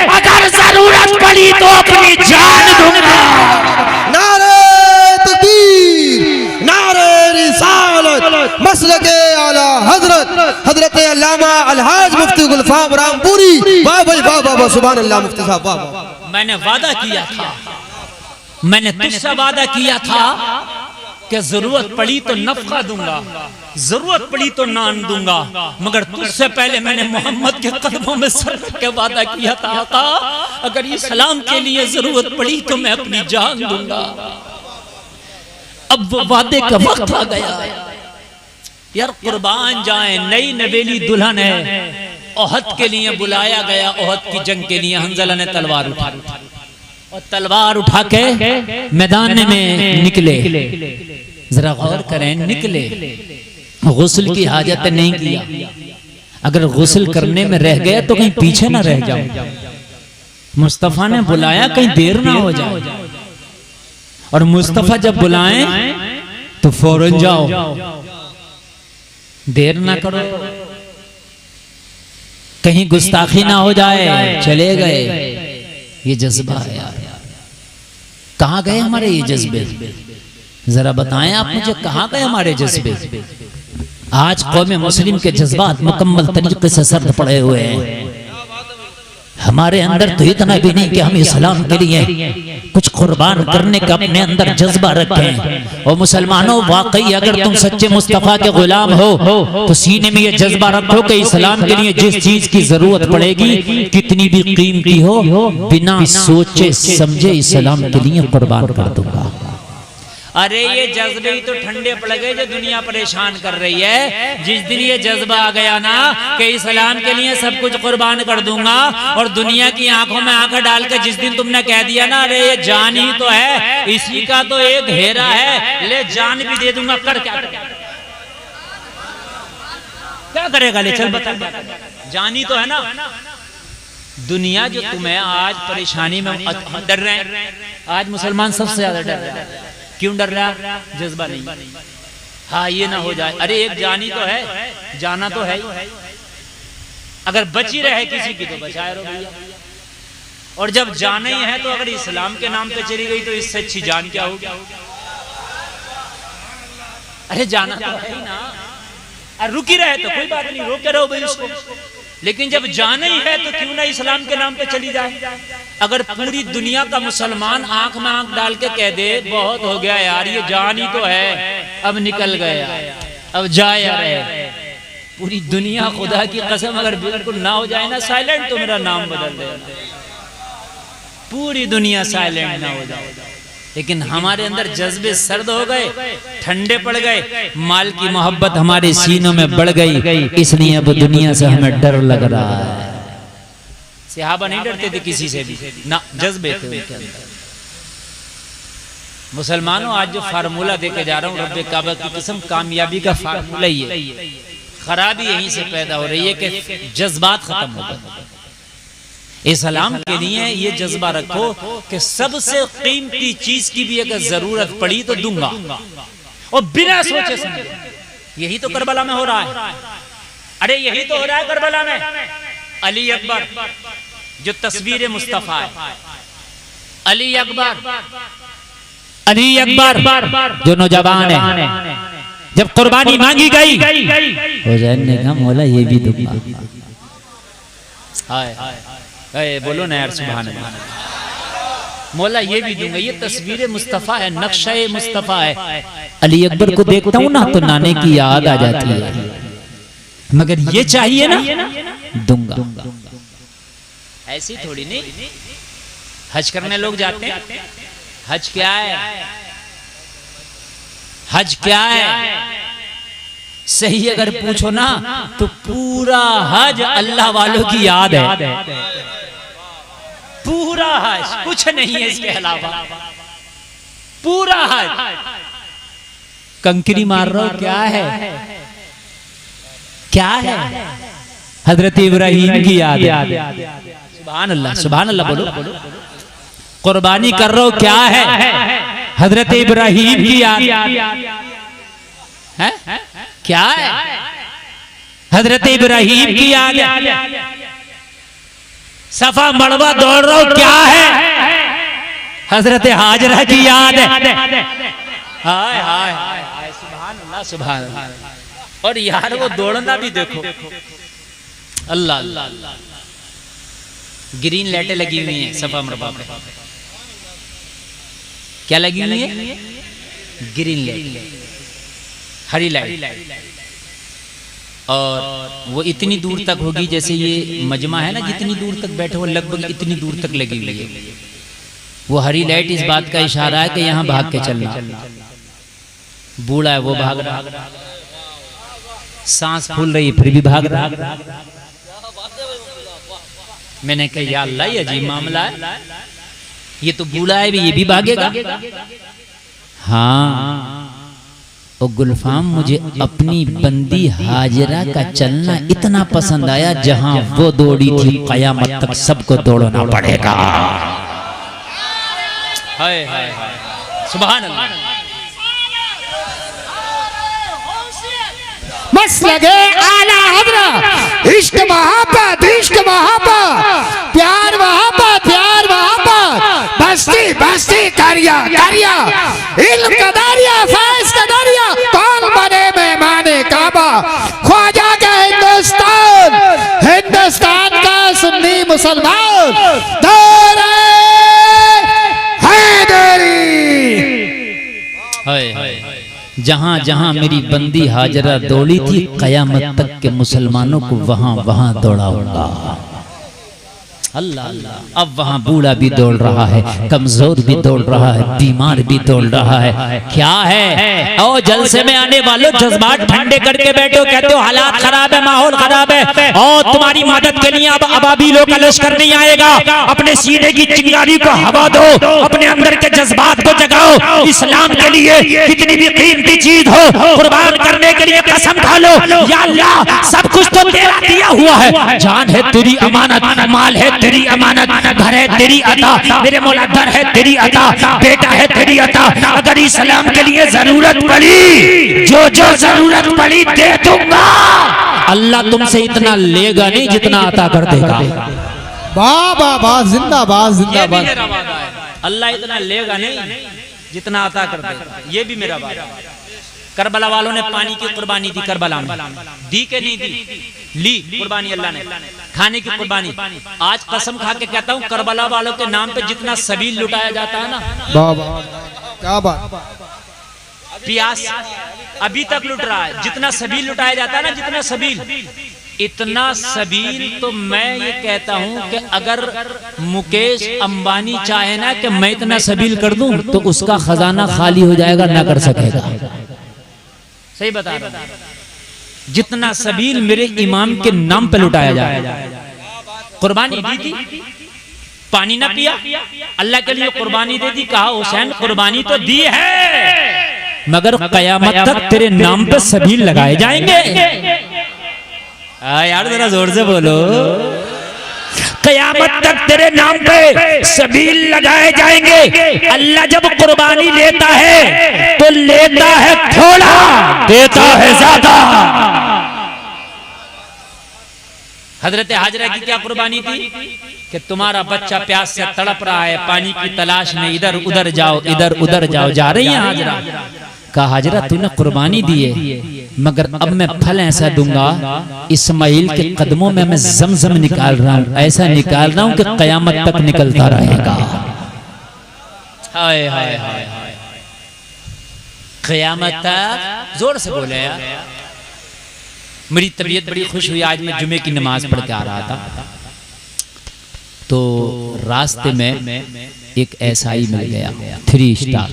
अगर जरूरत पड़ी तो अपनी जान दूंगा। नारे तकबीर, नारे रिसालत, मसलके आला हजरत हजरत अल्लामा अलहाज मुफ्ती गुलफाम रामपुरी। वाह भाई वाह वाह, सुभान अल्लाह मुफ्ती साहब वाह। मैंने वादा किया था, मैंने तुझसे वादा किया था कि जरूरत पड़ी तो नफका दूंगा, जरूरत पड़ी तो नान दूंगा, मगर तुझसे पहले मैंने मोहम्मद के कदमों में सर रख के वादा किया था आका अगर इस्लाम के लिए जरूरत पड़ी तो मैं अपनी जान दूंगा। अब वो वादे का वक्त आ गया यार, कुर्बान जाए, नई नवेली दुल्हन है, ओहद के लिए बुलाया गया, ओहद की जंग के लिए। हंजला ने तलवार उठाई और तलवार उठा के मैदान में निकले। जरा गौर करें, निकले, गुस्ल की हाजत नहीं किया। अगर गुस्ल करने में रह गए तो कहीं पीछे ना रह जाओ। मुस्तफा ने बुलाया, कहीं देर ना हो जाए, और मुस्तफा जब बुलाएं तो फौरन जाओ, देर ना करो, कहीं गुस्ताखी ना हो जाए। चले गए, ये जज्बा है यार। कहाँ गए हमारे ये जज्बे? जरा बताएं आप मुझे, कहाँ गए हमारे जज्बे? आज कौम मुस्लिम के जज्बात मुकम्मल तरीके से सर्द पड़े हुए हैं। हमारे अंदर तो इतना भी नहीं कि हम इस्लाम के लिए कुछ कुर्बान करने का अपने अंदर जज्बा रखें। और मुसलमानों, वाकई अगर तुम सच्चे मुस्तफा के गुलाम हो तो सीने में ये जज्बा रखो कि इस्लाम के लिए जिस चीज की जरूरत पड़ेगी, कितनी भी कीमती हो, बिना सोचे समझे इस्लाम के लिए कुर्बान कर दूंगा। अरे ये जज्बे ही तो ठंडे पड़ गए जो दुनिया परेशान कर रही है। जिस दिन ये जज्बा आ गया ना कि इस्लाम के लिए सब कुछ कुर्बान कर दूंगा, और दुनिया की आंखों में आंखें डाल के जिस दिन तुमने कह दिया ना अरे ये जान ही तो है, इसी का तो एक हेरा है, ले जान भी दे दूंगा, कर क्या क्या करेगा? ले चल बता, जानी तो है ना। दुनिया जो तुम्हें आज परेशानी में डर रहे हैं, आज मुसलमान सबसे ज्यादा डर रहा है। क्यों डर रहा है? जज्बा नहीं। हाँ ये ना हो जाए, अरे एक जानी तो है, जाना तो है ही। अगर बची रहे किसी की तो बचाए रहो भैया। और जब जाना ही है तो अगर इस्लाम के नाम पे चली गई तो इससे अच्छी जान क्या होगी? अरे जाना तो है ही ना। अरे रुकी रहे तो कोई बात नहीं, रोके रहो भाई उसको। लेकिन जब जाना ही है तो क्यों ना इस्लाम के नाम पे चली जाए। अगर पूरी दुनिया का मुसलमान आंख में आंख डाल के कह दे बहुत हो गया यार, ये जान ही तो है, अब निकल गया, अब जाए रहे, पूरी दुनिया खुदा की कसम अगर बिल्कुल ना हो जाए ना साइलेंट, तो मेरा नाम बदल दे, पूरी दुनिया साइलेंट ना हो जाए। लेकिन हमारे अंदर जज्बे सर्द हो गए, ठंडे पड़ गए, माल की मोहब्बत हमारे सीनों में बढ़ गई, इसलिए अब दुनिया से हमें डर लग रहा है। सहाबा नहीं डरते थे किसी से भी ना, जज्बे थे उनके अंदर। मुसलमानों आज जो फार्मूला देके जा रहा हूँ रब्बे काबा की कसम, कामयाबी का फार्मूला ही है। खराबी यहीं से पैदा हो रही है कि जज्बात खत्म हो गए। इस्लाम के लिए ये जज्बा रखो कि सबसे कीमती चीज की भी अगर जरूरत पड़ी तो दूंगा, और बिना सोचे समझे। यही तो करबला में हो रहा है। अरे यही तो हो रहा है करबला में। अली अकबर जो तस्वीर मुस्तफा है, अली अकबर जो नौजवान है, जब कुर्बानी मांगी गई हुसैन ने कहा मौला ये भी दूंगा। हाय बोलो ना यार सुभान अल्लाह। मौला ये भी दूंगा, ये तस्वीर मुस्तफा है, नक्शा मुस्तफा है। अली अकबर को देखता हूँ ना तो नाने की याद आ जाती है, मगर ये चाहिए ना दूंगा। ऐसी थोड़ी नहीं। हज करने लोग जाते हैं, हज क्या है? हज क्या है सही अगर पूछो ना तो पूरा हज अल्लाह वालों की याद है। पूरा हज, कुछ नहीं है इसके अलावा। पूरा हज कंकरी मार रहा हो, क्या है? क्या है? हजरत इब्राहिम की याद है। सुभान अल्लाह, सुभान अल्लाह बोलो। कुर्बानी कर रहे हो, क्या है? हजरत इब्राहिम की याद है। क्या है? हजरत इब्राहिम की याद है। सफा मड़वा दौड़ रहा हूं, क्या है? हजरत हाजरा की याद है। हाय हाय हाय, सुभान अल्लाह, सुभान अल्लाह। और यार वो दौड़ना भी देखो, अल्लाह अल्लाह। ग्रीन लाइटें लगी हुई हैं सफा मरवा पे। क्या लगी हुई है? ग्रीन लाइट, हरी लाइट। और वो इतनी दूर तक होगी जैसे ये मजमा है ना, जितनी दूर तक बैठे हो लगभग इतनी दूर तक लगी हुई है। वो हरी लाइट इस बात का इशारा है कि यहाँ भाग के चलना। बूढ़ा है वो भाग रहा, सांस फूल रही फिर भी भाग रहा। मैंने कहा या अल्लाह ये अजीब मामला है, ये तो बूढ़ा है भी, ये भी भागेगा। हाँ ओ गुलफाम, मुझे अपनी बंदी हाजरा का चलना इतना पसंद आया, जहां वो दौड़ी थी कयामत तक सबको दौड़ना पड़ेगा। हाय हाय सुभान अल्लाह। मसलगे आला हजरत, इश्क मोहब्बत, इश्क मोहब्बत, प्यार मोहब्बत, प्यार मोहब्बत, बस्ती बस्ती करिया करिया, इल्म का दरिया, फैज़ का दरिया, कौन बने मेहमाने काबा? ख्वाजा का हिंदुस्तान, हिंदुस्तान का सुन्नी मुसलमान, दौरे हैदरी। हाय हाय, जहां जहां मेरी बंदी हाजरा दौड़ी थी कयामत तक के मुसलमानों को वहां वहां दौड़ाऊंगा। अल्लाह अल्लाह। अब वहाँ बूढ़ा भी दौड़ रहा है, कमजोर भी दौड़ रहा है, बीमार भी दौड़ रहा है। क्या है? और जलसे में आने वालों जज्बात ठंडे करके बैठो, कहते हो हालात खराब है, माहौल खराब है, और तुम्हारी मदद के लिए अब अबाबीलों का लश्कर नहीं आएगा। अपने सीने की चिंगारी को हवा दो, अपने अंदर के जज्बात को जगाओ। इस्लाम के लिए कितनी भी कीमती चीज हो, कुर्बान करने के लिए कसम खा लो, या अल्लाह सब कुछ तो तेरा दिया हुआ है, जान है तेरी अमानत, माल है तेरी अमानत, घर है तेरी अता, मेरे मौला दर है तेरी अता, बेटा है तेरी अता। अगर इस्लाम के लिए जरूरत पड़ी, जो जो जरूरत पड़ी दे दूंगा। अल्लाह तुमसे इतना लेगा नहीं जितना अता कर देगा। वाह वाह वाह, जिंदाबाद जिंदाबाद। अल्लाह इतना लेगा नहीं जितना अता कर देगा, ये भी मेरा वादा। करबला वालों ने पानी की कुर्बानी दी, करबला में दी के नहीं दी? ली कुर्बानी अल्लाह ने, खाने की कुर्बानी। आज कसम खा के कहता हूँ, करबला वालों के नाम पे जितना सबील लुटाया जाता है ना, क्या बात, प्यास अभी तक लुट रहा है। जितना सबील लुटाया जाता है ना, जितना सबील, इतना सबील तो मैं ये कहता हूँ कि अगर मुकेश अंबानी चाहे ना कि मैं इतना सबील कर दूं, तो उसका खजाना खाली हो जाएगा, ना कर सकेगा। सही बता रहा, जितना सबील मेरे इमाम के नाम पे लुटाया जाए। कुर्बानी दी थी, पानी ना पिया, अल्लाह के लिए कुर्बानी दे दी। कहा हुसैन कुर्बानी तो दी है, मगर कयामत तक तेरे नाम पे सबील लगाए जाएंगे। यार जरा जोर से बोलो, कयामत तक तेरे नाम पे सबील लगाए जाएंगे। अल्लाह जब कुर्बानी लेता है तो लेता है थोड़ा, देता है ज्यादा। हजरत हाजरा की क्या कुर्बानी थी कि तुम्हारा बच्चा प्यास से तड़प रहा है, पानी की तलाश में इधर उधर जाओ, इधर उधर जाओ। जा रही है हाजरा। कहा हाजरा तूने कुर्बानी दी है, मगर अब मैं फल ऐसा दूंगा, इस्माइल के कदमों में मैं जमजम निकाल रहा हूं, ऐसा निकाल रहा हूं कि कयामत तक निकलता रहेगा। हाय हाय हाय, कयामत तक। जोर से बोले यार। मेरी तबीयत बड़ी खुश हुई, आज मैं जुमे की नमाज पढ़ के आ रहा था, तो रास्ते में एक एसआई मिल गया, 3 स्टार।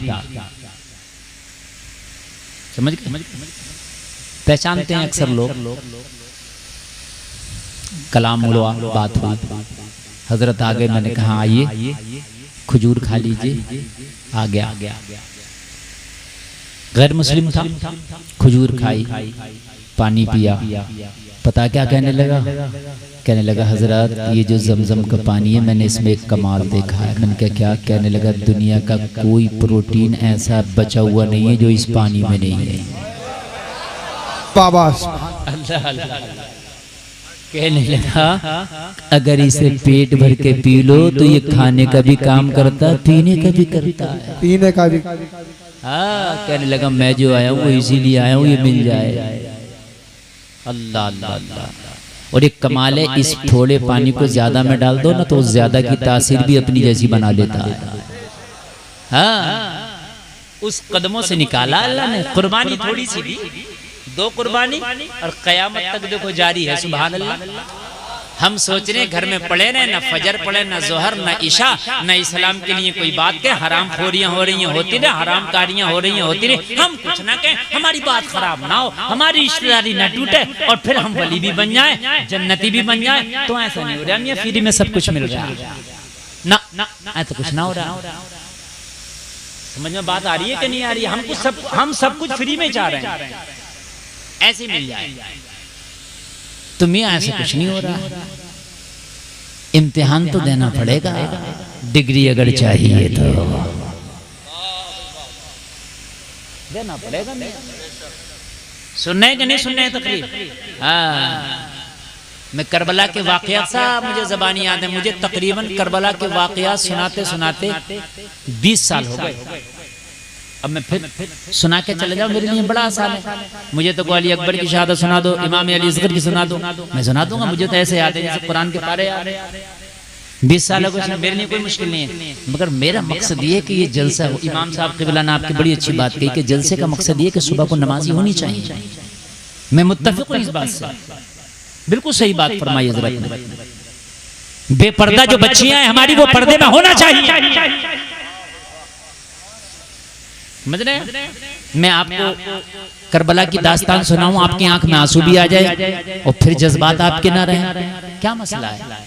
समझ गए? पहचानते हैं अक्सर लोग। कलाम हुआ, बात हुई, हजरत आ गए। मैंने कहा आइए खजूर खा लीजिए। आ गया, गैर मुस्लिम था, खजूर खाई, पानी पिया। पता क्या कहने लगा? कहने लगा हजरत ये जो जमजम का पानी है, मैंने इसमें एक कमाल देखा है। मैंने कहा क्या? कहने लगा दुनिया का कोई प्रोटीन ऐसा बचा हुआ नहीं है जो इस पानी में नहीं है। अल्लाह अल्लाह। कहने लगा अगर इसे पेट भर के पी लो तो ये खाने का भी काम करता, पीने का भी करता है, पीने का भी। हाँ, कहने लगा मैं जो आया हूँ वो इसीलिए आया हूँ, ये मिल जाए। अल्लाह अल्लाह अल्लाह। और एक कमाल है, इस थोड़े पानी को ज्यादा में डाल दो ना तो ज्यादा की तासीर भी अपनी जैसी बना लेता है। हाँ, उस कदमों से निकाला अल्लाह ने। कुर्बानी थोड़ी सी दी, 2 कुर्बानी, और कयामत तक देखो जारी है। सुभान अल्लाह। हम सोच रहे घर में पढ़े रहे, ना फजर पढ़े, ना जोहर, ना इशा, ना इस्लाम के लिए कोई बात के, हराम खोरियां हो रही होती रहे, हराम कारियां हो रही होती रहे, हम कुछ ना कहें, हमारी बात खराब ना हो, हमारी रिश्तेदारी ना टूटे, और फिर हम वली भी बन जाए, जन्नती भी बन जाए। तो ऐसा नहीं हो रहा, फ्री में सब कुछ मिल रहा है ना, ऐसा कुछ ना हो रहा। समझ में बात आ रही है कि नहीं आ रही है? हम सब कुछ फ्री में चाह रहे हैं, ऐसे मिल जाए। तुम्हें ऐसा कुछ नहीं हो रहा। इम्तिहान तो देना पड़ेगा, डिग्री अगर चाहिए तो देना पड़ेगा। सुनने कि नहीं सुनने तकलीफ? हाँ, मैं करबला के वाकयात सा मुझे ज़बानी याद है। मुझे तकरीबन करबला के वाकयात सुनाते सुनाते 20 साल हो गए। अब मैं फिर सुना के चले जाऊं, मेरे लिए बड़ा आसान है। मुझे तो अली अकबर की शहादत सुना दो, इमाम अली असगर की सुना दो, मैं सुना दूंगा। मुझे तो ऐसे याद है जैसे कुरान के पारे याद है। 20 सालों को मेरे लिए कोई मुश्किल नहीं है। मगर मेरा मकसद ये है कि ये जलसा हो। इमाम साहब क़िबला ने आपकी बड़ी अच्छी बात कही कि जलसे का मकसद ये कि सुबह को नमाजी होनी चाहिए। मैं मुत्तफिक हूँ इस बात से, बिल्कुल सही बात फरमाई हज़रत ने। बेपर्दा जो बच्चियां हैं हमारी, वो पर्दे में होना चाहिए। समझ रहे हैं? मैं आपको करबला की दास्तान सुनाऊं, आपकी आंख में आंसू भी आ जाए और फिर जज्बात आपके ना रहे, क्या मसला है?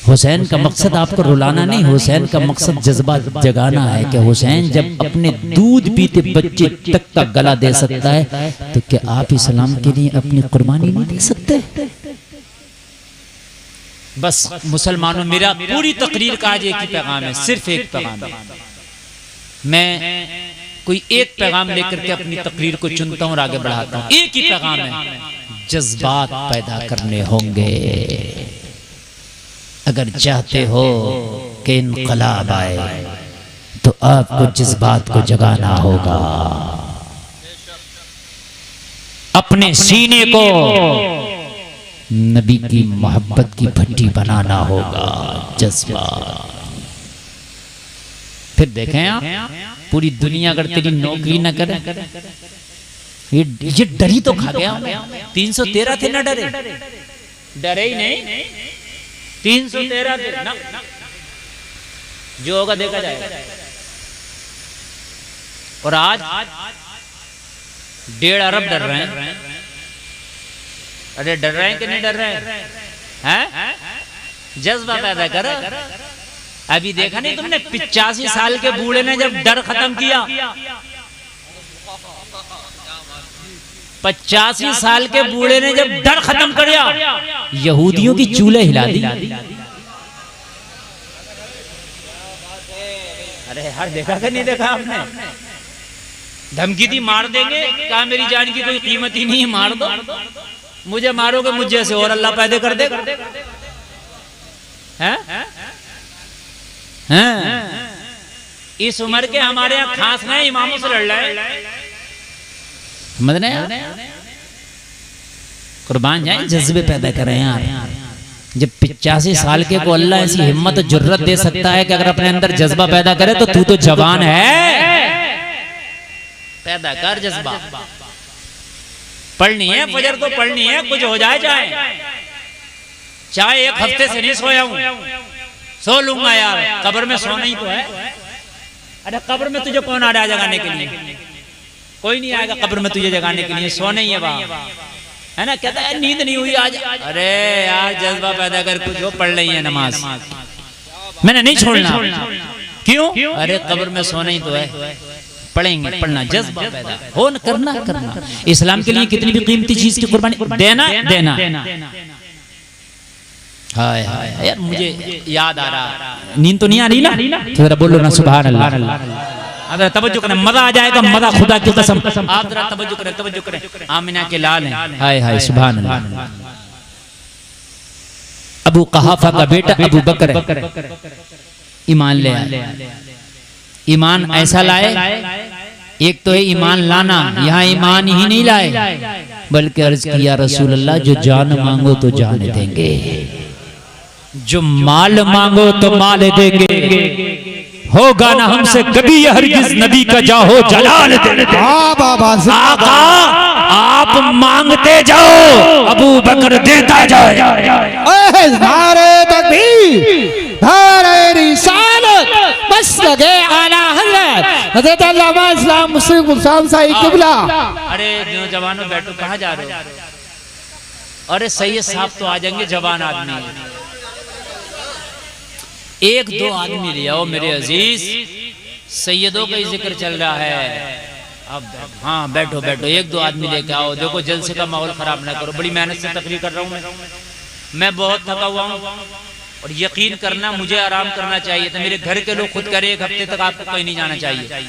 हुसैन का मकसद आपको रुलाना नहीं, हुसैन का मकसद जज्बा जगाना है कि हुसैन जब अपने दूध पीते बच्चे तक का गला दे सकता है तो क्या आप इस्लाम के लिए अपनी कुर्बानी नहीं दे सकते? बस मुसलमानों, मेरा पूरी तकरीर का आज एक ही पैगाम है, सिर्फ एक पैगाम है। मैं कोई एक पैगाम लेकर के अपनी तकरीर को चुनता हूं और आगे बढ़ाता हूं। एक ही पैगाम है, जज्बात पैदा करने होंगे। अगर चाहते हो कि इनकलाब आए तो आपको जज्बात को जगाना होगा, अपने सीने को नबी की मोहब्बत की भट्टी बनाना होगा, जज्बा। फिर देखें आप, पूरी दुनिया अगर तेरी नौकरी न करे, ये डरी तो खा गया। 313 थे ना डरे, डरे ही नहीं। 313 थे ना, जो होगा देखा जाएगा। और आज 1.5 अरब डर रहे हैं। अरे डर रहे हैं कि नहीं डर रहे हैं? जज्बा पैदा करो। अभी देखा नहीं तुमने, 85 साल के बूढ़े ने जब डर खत्म किया, 85 साल के बूढ़े ने जब डर खत्म कर दिया, यहूदियों की चूल्हे हिला दी। अरे हर देखा कि नहीं देखा आपने? धमकी दी, मार देंगे, कहा मेरी जान की कोई कीमत ही नहीं है, मार दो। मुझे मारोगे मुझ जैसे और अल्लाह पैदा कर दे। इस उम्र के हमारे यहाँ खास नहीं, इमामों से लड़ रहे। समझ रहे हैं? कुर्बान जाए, जज्बे पैदा करें यार। जब 85 साल के को अल्लाह ऐसी हिम्मत जुर्रत दे सकता है कि अगर अपने अंदर जज्बा पैदा करे तो तू तो जवान है, पैदा कर जज्बा। पढ़नी है फजर तो पढ़नी है, कुछ हो जाए चाहे 1 हफ्ते से नहीं सोया हूं, सो लूंगा यार, कब्र में सोना ही तो है। अरे कब्र में तुझे कौन आ रहा है जगाने के लिए? कोई नहीं आएगा कब्र में तुझे जगाने के लिए, सोना ही है वहां, है ना? कहता है नींद नहीं हुई आज। अरे यार जज्बा पैदा कर, कुछ हो, पढ़ रही है नमाज, मैंने नहीं छोड़ना। क्यों? अरे कब्र में सोना ही तो है, पढ़ेंगे, पढ़ना, जज्बा पैदा हो, करना। इस्लाम के लिए कितनी भी कीमती चीज की कुर्बानी देना। हाय हाय यार, मुझे याद आ रहा, नींद तो नहीं आ रही ना? तो जरा बोलो ना सुभान अल्लाह। तवज्जो करें, मजा आ जाएगा, मजा खुदा की कसम। आप जरा तवज्जो करें। आमिना के लाल हैं, हाय हाय सुभान अल्लाह। अबू कहाफा का बेटा अबू बकर ईमान ले आए। ईमान ऐसा लाए, एक तो है ईमान लाना, यहाँ ईमान ही नहीं लाए, बल्कि अर्ज किया रसूल अल्लाह, जो जान मांगो तो जान देंगे, जो माल मांगो तो माल देंगे, होगा ना हमसे कभी यह हरगिज नबी का जाहो जलाल देंगे। आका आप मांगते जाओ, अबू बकर देता जाए। नारे तकबीर, नारे रिसालत, मसलके आला हज़रत अल्लामा इस्लाम मुस्लिम गुलसान साहिब किबला। अरे जवानों बैठो, कहाँ जा रहे हो? अरे सैयद साहब तो आ जाएंगे, जवान आदमी। 1-2 आदमी ले आओ मेरे अजीज, सैयदों का ही जिक्र चल रहा है। अब हाँ बैठो, 1-2 आदमी लेके आओ। देखो जलसे का माहौल खराब ना करो, बड़ी मेहनत से तकरीर कर रहा हूँ मैं बहुत थका हुआ हूँ, और यकीन करना मुझे आराम करना चाहिए था। मेरे घर के लोग खुद करे 1 हफ्ते तक आपको कहीं नहीं जाना चाहिए,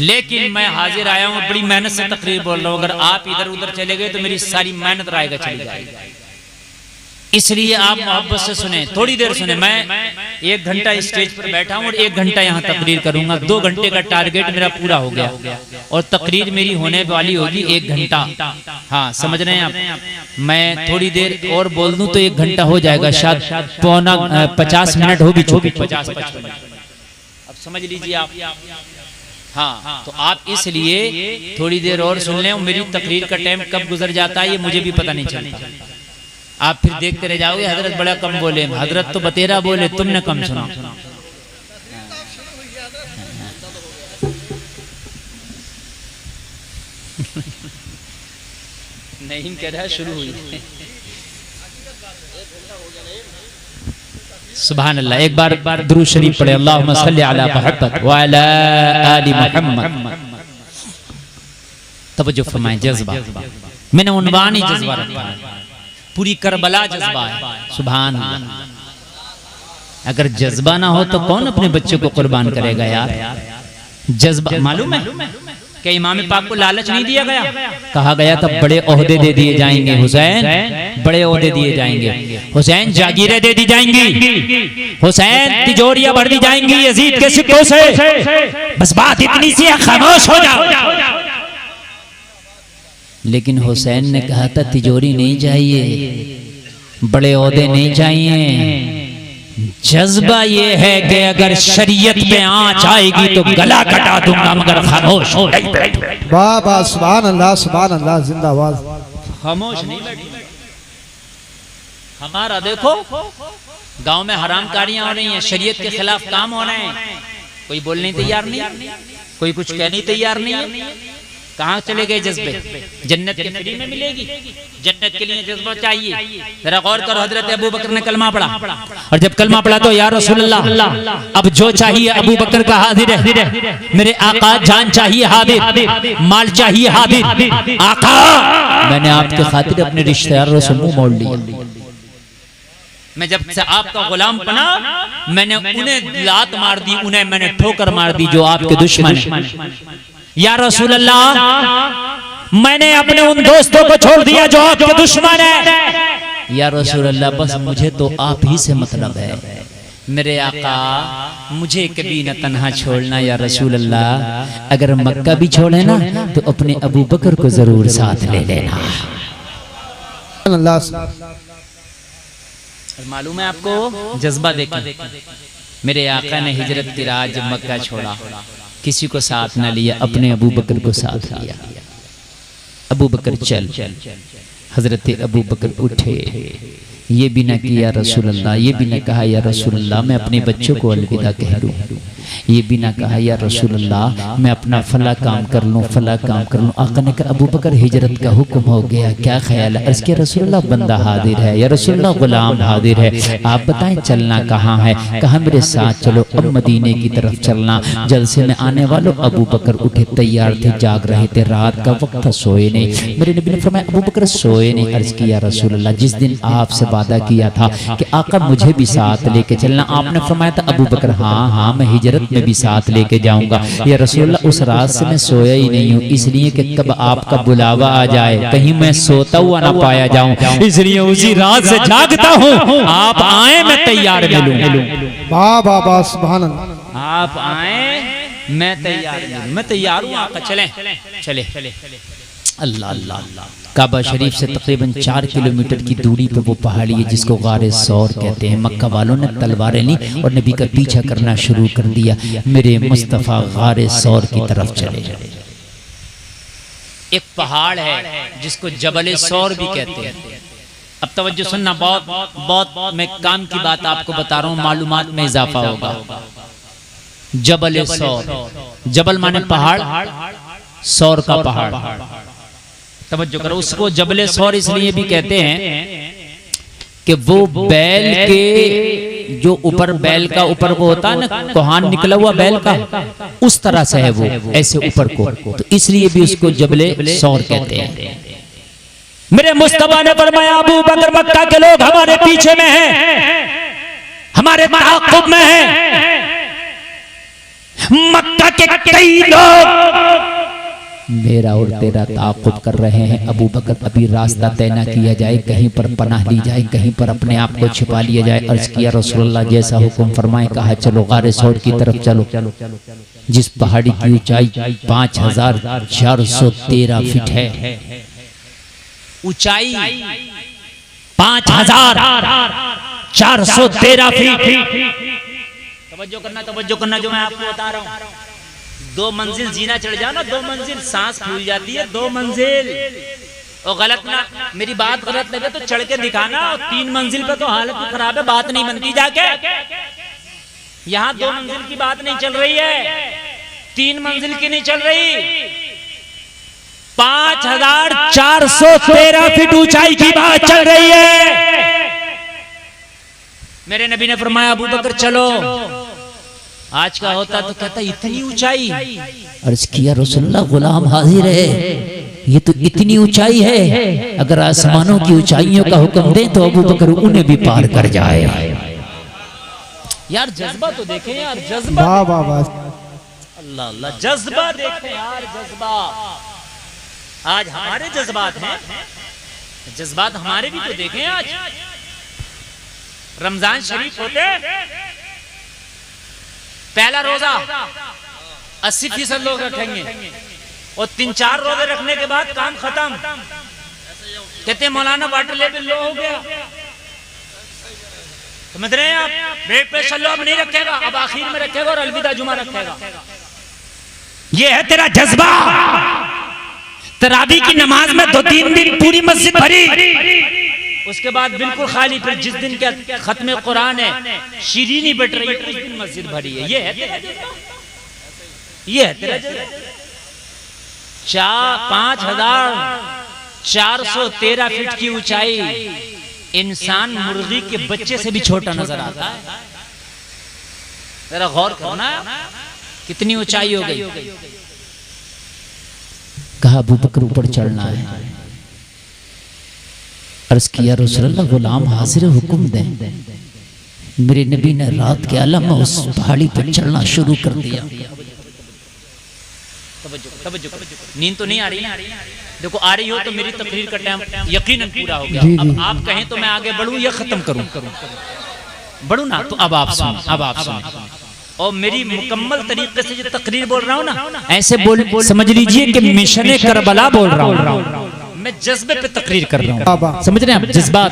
लेकिन मैं हाजिर आया हूँ, बड़ी मेहनत से तकरीर बोल रहा हूँ। अगर आप इधर उधर चले गए तो मेरी सारी मेहनत रायगा चली जाएगी। इसलिए आप मोहब्बत से सुने, थोड़ी देर सुने। मैं 1 घंटा स्टेज पर बैठा हूँ और 1 घंटा यहाँ तकरीर करूंगा। 2 घंटे का टारगेट मेरा पूरा हो गया और तकरीर मेरी होने वाली होगी 1 घंटा। हाँ समझ रहे हैं आप? मैं थोड़ी देर और बोल दूं तो 1 घंटा हो जाएगा, शायद पौना 50 मिनट हो भी चुकी, 50-55 मिनट। अब समझ लीजिए आप। हाँ तो आप इसलिए थोड़ी देर और सुन लें। मेरी तकरीर का टाइम कब गुजर जाता है ये मुझे भी पता नहीं चलता। आप फिर देखते रह जाओगे हजरत बड़ा कम बोले, हजरत तो बतेरा बोले, तुमने कम सुना। नहीं कह रहा, शुरू हुई। सुभान अल्लाह। एक बार दुरूद शरीफ पढ़े, अल्लाहुम्मा सल्ली अला मुहम्मद व अला आलि मुहम्मद। तवज्जो फरमाएं, जज्बा, मैंने उन्वान ही जज्बा रखा है, पूरी करबला जज्बा है। सुभान अल्लाह। अगर जज्बा ना हो तो कौन अपने बच्चे को कुर्बान करेगा यार। जज्बा मालूम है कि इमाम पाक को लालच नहीं दिया गया, कहा गया तब बड़े ओहदे दे दिए जाएंगे हुसैन, बड़े ओहदे दिए जाएंगे हुसैन, जागीरें दे दी जाएंगी हुसैन, तिजोरियां भर दी जाएंगी यजीद के सिक्कों से, बस बात इतनी सी है, खामोश हो जाओ। लेकिन हुसैन ने कहा था तिजोरी नहीं चाहिए, बड़े ओहदे नहीं चाहिए, जज्बा ये है कि अगर शरीयत में आंच आएगी तो गला कटा दूंगा मगर खामोश हो। वाह वाह, सुभान अल्लाह, सुभान अल्लाह, जिंदाबाद। खामोश नहीं बैठी। हमारा देखो गांव में हरामकारियां हो रही हैं, शरीयत के खिलाफ काम हो रहे हैं, कोई बोलने तैयार नहीं, कोई कुछ कहने तैयार नहीं है। कहाँ चले गए जज्बे? जन्नत के फ्री में मिलेगी, जन्नत के लिए जज्बा चाहिए। जरा गौर करो, हजरत अबू बकर ने कलमा पढ़ा, और जब कलमा पढ़ा तो या रसूलल्लाह अब जो चाहिए अबू बकर का हाजिर है, मेरे आका, जान चाहिए हाजिर, माल चाहिए हाजिर, आका मैंने आपके खातिर अपने रिश्तेदारों से मुंह मोड़ लिया। मैं जब से आपका गुलाम बना मैंने उन्हें लात मार दी, उन्हें मैंने ठोकर मार दी जो आपके दुश्मन हैं। या रसूल अल्लाह मैंने अपने उन दोस्तों को छोड़ दिया जो आपके दुश्मन है। या रसूल अल्लाह बस मुझे तो आप ही से मतलब है, मेरे आका मुझे कभी न तन्हा छोड़ना। या रसूल अल्लाह अगर मक्का भी छोड़े ना तो अपने अबू बकर को जरूर साथ ले लेना। मालूम है आपको जज्बा देखिए, मेरे आका ने हिजरत की रात जब मक्का छोड़ा किसी को साथ न लिया, अपने अबू बकर को साथ लिया। अबू बकर चल, हजरत अबू बकर उठे, ये भी न किया रसूल अल्लाह, ये भी न कहा या रसूल अल्लाह मैं अपने बच्चों को अलविदा कह दूं, ये भी ना कहा या रसूल अल्लाह मैं अपना फला काम कर लूँ, फला काम कर लूँ। आका ने कहा अबू बकर हिजरत का हुक्म हो गया, क्या ख्याल है? अर्ज़ किया रसूल अल्लाह बंदा हाजिर है, या रसूल अल्लाह गुलाम हाजिर है, आप बताएं चलना कहाँ है? कहा मेरे साथ चलो, अब मदीने की तरफ चलना, जलसे में आने वालों। अबू बकर उठे, तैयार थे, जाग रहे थे, रात का वक्त था, सोए नहीं। मेरे नबी ने फरमाया अबू बकर सोए नहीं। अर्ज़ किया रसूल अल्लाह जिस दिन आपसे वादा किया था कि आका मुझे भी साथ लेके चलना, आपने फरमाया था अबू बकर हाँ हाँ मैं हिजरत में भी साथ लेके जाऊंगा। या रसूलल्लाह उस रात से मैं सोया ही नहीं हूँ, इसलिए कि कब आपका बुलावा आ जाए कहीं मैं सोता हुआ ना पाया जाऊं, इसलिए उसी रात से जागता हूँ, आप आए मैं तैयार मिलूं। वाह वाह वाह, सुभान अल्लाह। आप आए मैं तैयार मिलूं, मैं तैयार हूँ आका, चले चले चले। अल्लाह अल्लाह। काबा शरीफ से तकरीबन 4 किलोमीटर की दूरी पर वो पहाड़ी है जिसको गारे सौर कहते हैं। मक्का वालों ने तलवारें ली और नबी का पीछा करना शुरू कर दिया। मेरे मुस्तफ़ा गारे सौर की तरफ चले। एक पहाड़ है जिसको जबल सौर भी कहते हैं। अब तवज्जो सुनना, बहुत मैं काम की बात आपको बता रहा हूँ, मालूमात में इजाफा होगा। जबल सौर, जबल माने पहाड़, सौर का पहाड़। तवज्जो करो, उसको जबले सौर इसलिए भी कहते हैं कि वो बैल के जो ऊपर, बैल का ऊपर वो होता है ना कोहान निकला हुआ बैल का, उस तरह से है वो, ऐसे ऊपर को, तो इसलिए भी उसको जबले सौर कहते हैं। मेरे मुस्तफा ने फरमाया अबू बकर मक्का के लोग हमारे पीछे में हैं, हमारे ताक़ुब में हैं। मक्का के कई लोग मेरा और तेरा ताक़ुब कर रहे हैं। अबू बकर अभी रास्ता तय न किया जाए, कहीं पर पनाह ली जाए, कहीं पर अपने आप को छिपा लिया जाए। अर्ज किया रसूलुल्लाह जैसा हुक्म फरमाए। कहा चलो गारे सौर की तरफ चलो, जिस पहाड़ी की ऊंचाई 5413 फीट है, ऊंचाई 5413 फीट। तवज्जो करना जो मैं आपको बता रहा हूँ। 2 मंजिल जीना चढ़ जाओ ना, 2 मंजिल सांस फूल जाती है, 2 मंजिल और गलत ना, मेरी बात गलत लगे तो चढ़ के दिखाना। और 3 मंजिल पे तो हालत खराब है, बात नहीं बनती जाके। यहाँ 2 मंजिल की बात नहीं चल रही है, 3 मंजिल की नहीं चल रही, 5413 फीट ऊंचाई की बात चल रही है। मेरे नबी ने फरमाया अबू बकर चलो। आज का होता तो कहता इतनी ऊंचाई। अर्ज किया रसूलुल्लाह गुलाम हाजिर है, ये तो इतनी ऊंचाई है, अगर आसमानों की ऊंचाइयों का हुक्म दे तो अबू बकर उन्हें भी पार कर जाए। यार जज्बा तो देखें यार, जज्बा। वाह वाह वाह, अल्लाह अल्लाह, जज्बा देखें यार, जज्बा। आज हमारे जज्बात हैं, जज्बात हमारे भी तो देखें। आज रमजान शरीफ होते, पहला रोजा 80% लोग रखेंगे और 3-4 रोजे रखने के बाद काम खत्म। कहते मौलाना वाटर लेवल लो हो गया, समझ रहे हैं आप? ब्रेक पे चलो, अब नहीं रखेगा, अब आखिर में रखेगा और अलविदा जुमा रखेगा। ये है तेरा जज्बा। तरावी की नमाज में 2-3 दिन पूरी मस्जिद भरी, उसके बाद बिल्कुल खाली। फिर जिस दिन का खत्म कुरान है, शीरीनी बट रही है, उस दिन मस्जिद भरी है। ये है तेरा जज्बा, ये है तेरा जज्बा। 5413 फीट की ऊंचाई, इंसान मुर्गी के बच्चे से भी छोटा नजर आता है। जरा गौर करना, कितनी ऊंचाई हो गई। कहा अबू बकर ऊपर चढ़ना है। अर्ज किया रसूलुल्लाह गुलाम हाजिर, हुक्म दें। मेरे नबी ने रात के आलम में उस पहाड़ी पर चढ़ना शुरू कर दिया। नींद तो नहीं आ रही ना? देखो आ रही हो तो मेरी तकरीर का टाइम यकीनन पूरा हो गया। अब आप कहें तो मैं आगे बढ़ूं या खत्म करूं? बढ़ूं ना, तो अब आप सुन, अब आप सुन। और मेरी मुकम्मल तरीके से जो तकरीर बोल रहा हूँ ना, ऐसे बोल समझ लीजिए कि मिशन करबला बोल रहा हूँ। मैं जज्बे पे तकरीर कर रहा हूँ, समझ रहे हैं आप? जज्बात,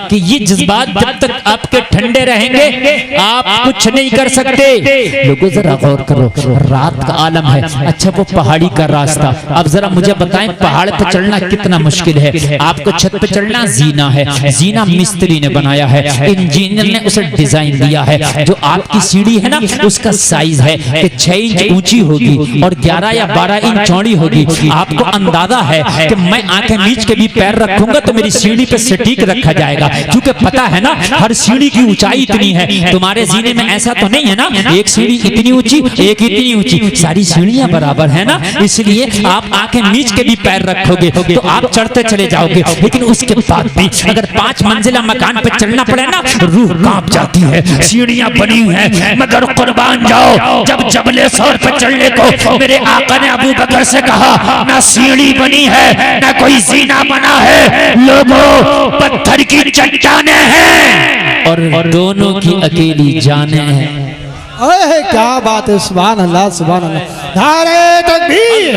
कि ये जज्बात जब तक आपके ठंडे रहेंगे आप कुछ नहीं कर सकते। लोगों जरा गौर करो, रात का आलम है, अच्छा वो पहाड़ी का रास्ता। अब जरा मुझे बताएं पहाड़ पे चढ़ना कितना मुश्किल है। आपको छत पे चढ़ना जीना है, जीना मिस्त्री ने बनाया है, इंजीनियर ने उसे डिजाइन दिया है। जो आपकी सीढ़ी है ना, उसका साइज है कि 6 इंच ऊंची होगी और 11 या 12 इंच चौड़ी होगी। आपको अंदाजा है कि मैं आंखें नीच के भी पैर रखूंगा तो मेरी सीढ़ी पे सटीक रखा जाएगा, क्योंकि पता है ना हर सीढ़ी की ऊंचाई इतनी है। तुम्हारे जीने में ऐसा तो नहीं है ना, एक सीढ़ी इतनी ऊंची, एक इतनी ऊंची, सारी सीढ़ियां बराबर है ना। इसलिए आप आंखें नीच के भी पैर रखोगे तो आप चढ़ते चले जाओगे। लेकिन उसके बाद भी अगर 5 मंजिला मकान पे चढ़ना पड़े ना, रूह कांप जाती है। सीढ़ियां बनी हैं मगर कुर्बान जाओ जब जबले सौर पे चढ़ने को मेरे आका ने अबू बकर से कहा, ना सीढ़ी बनी है ना कोई जीना बना है, लोगों पत्थर की चट्टानें हैं और दोनों की अकेली जानें हैं। अरे क्या बात है, सुभान अल्लाह सुभान अल्लाह। नारे तकबीर,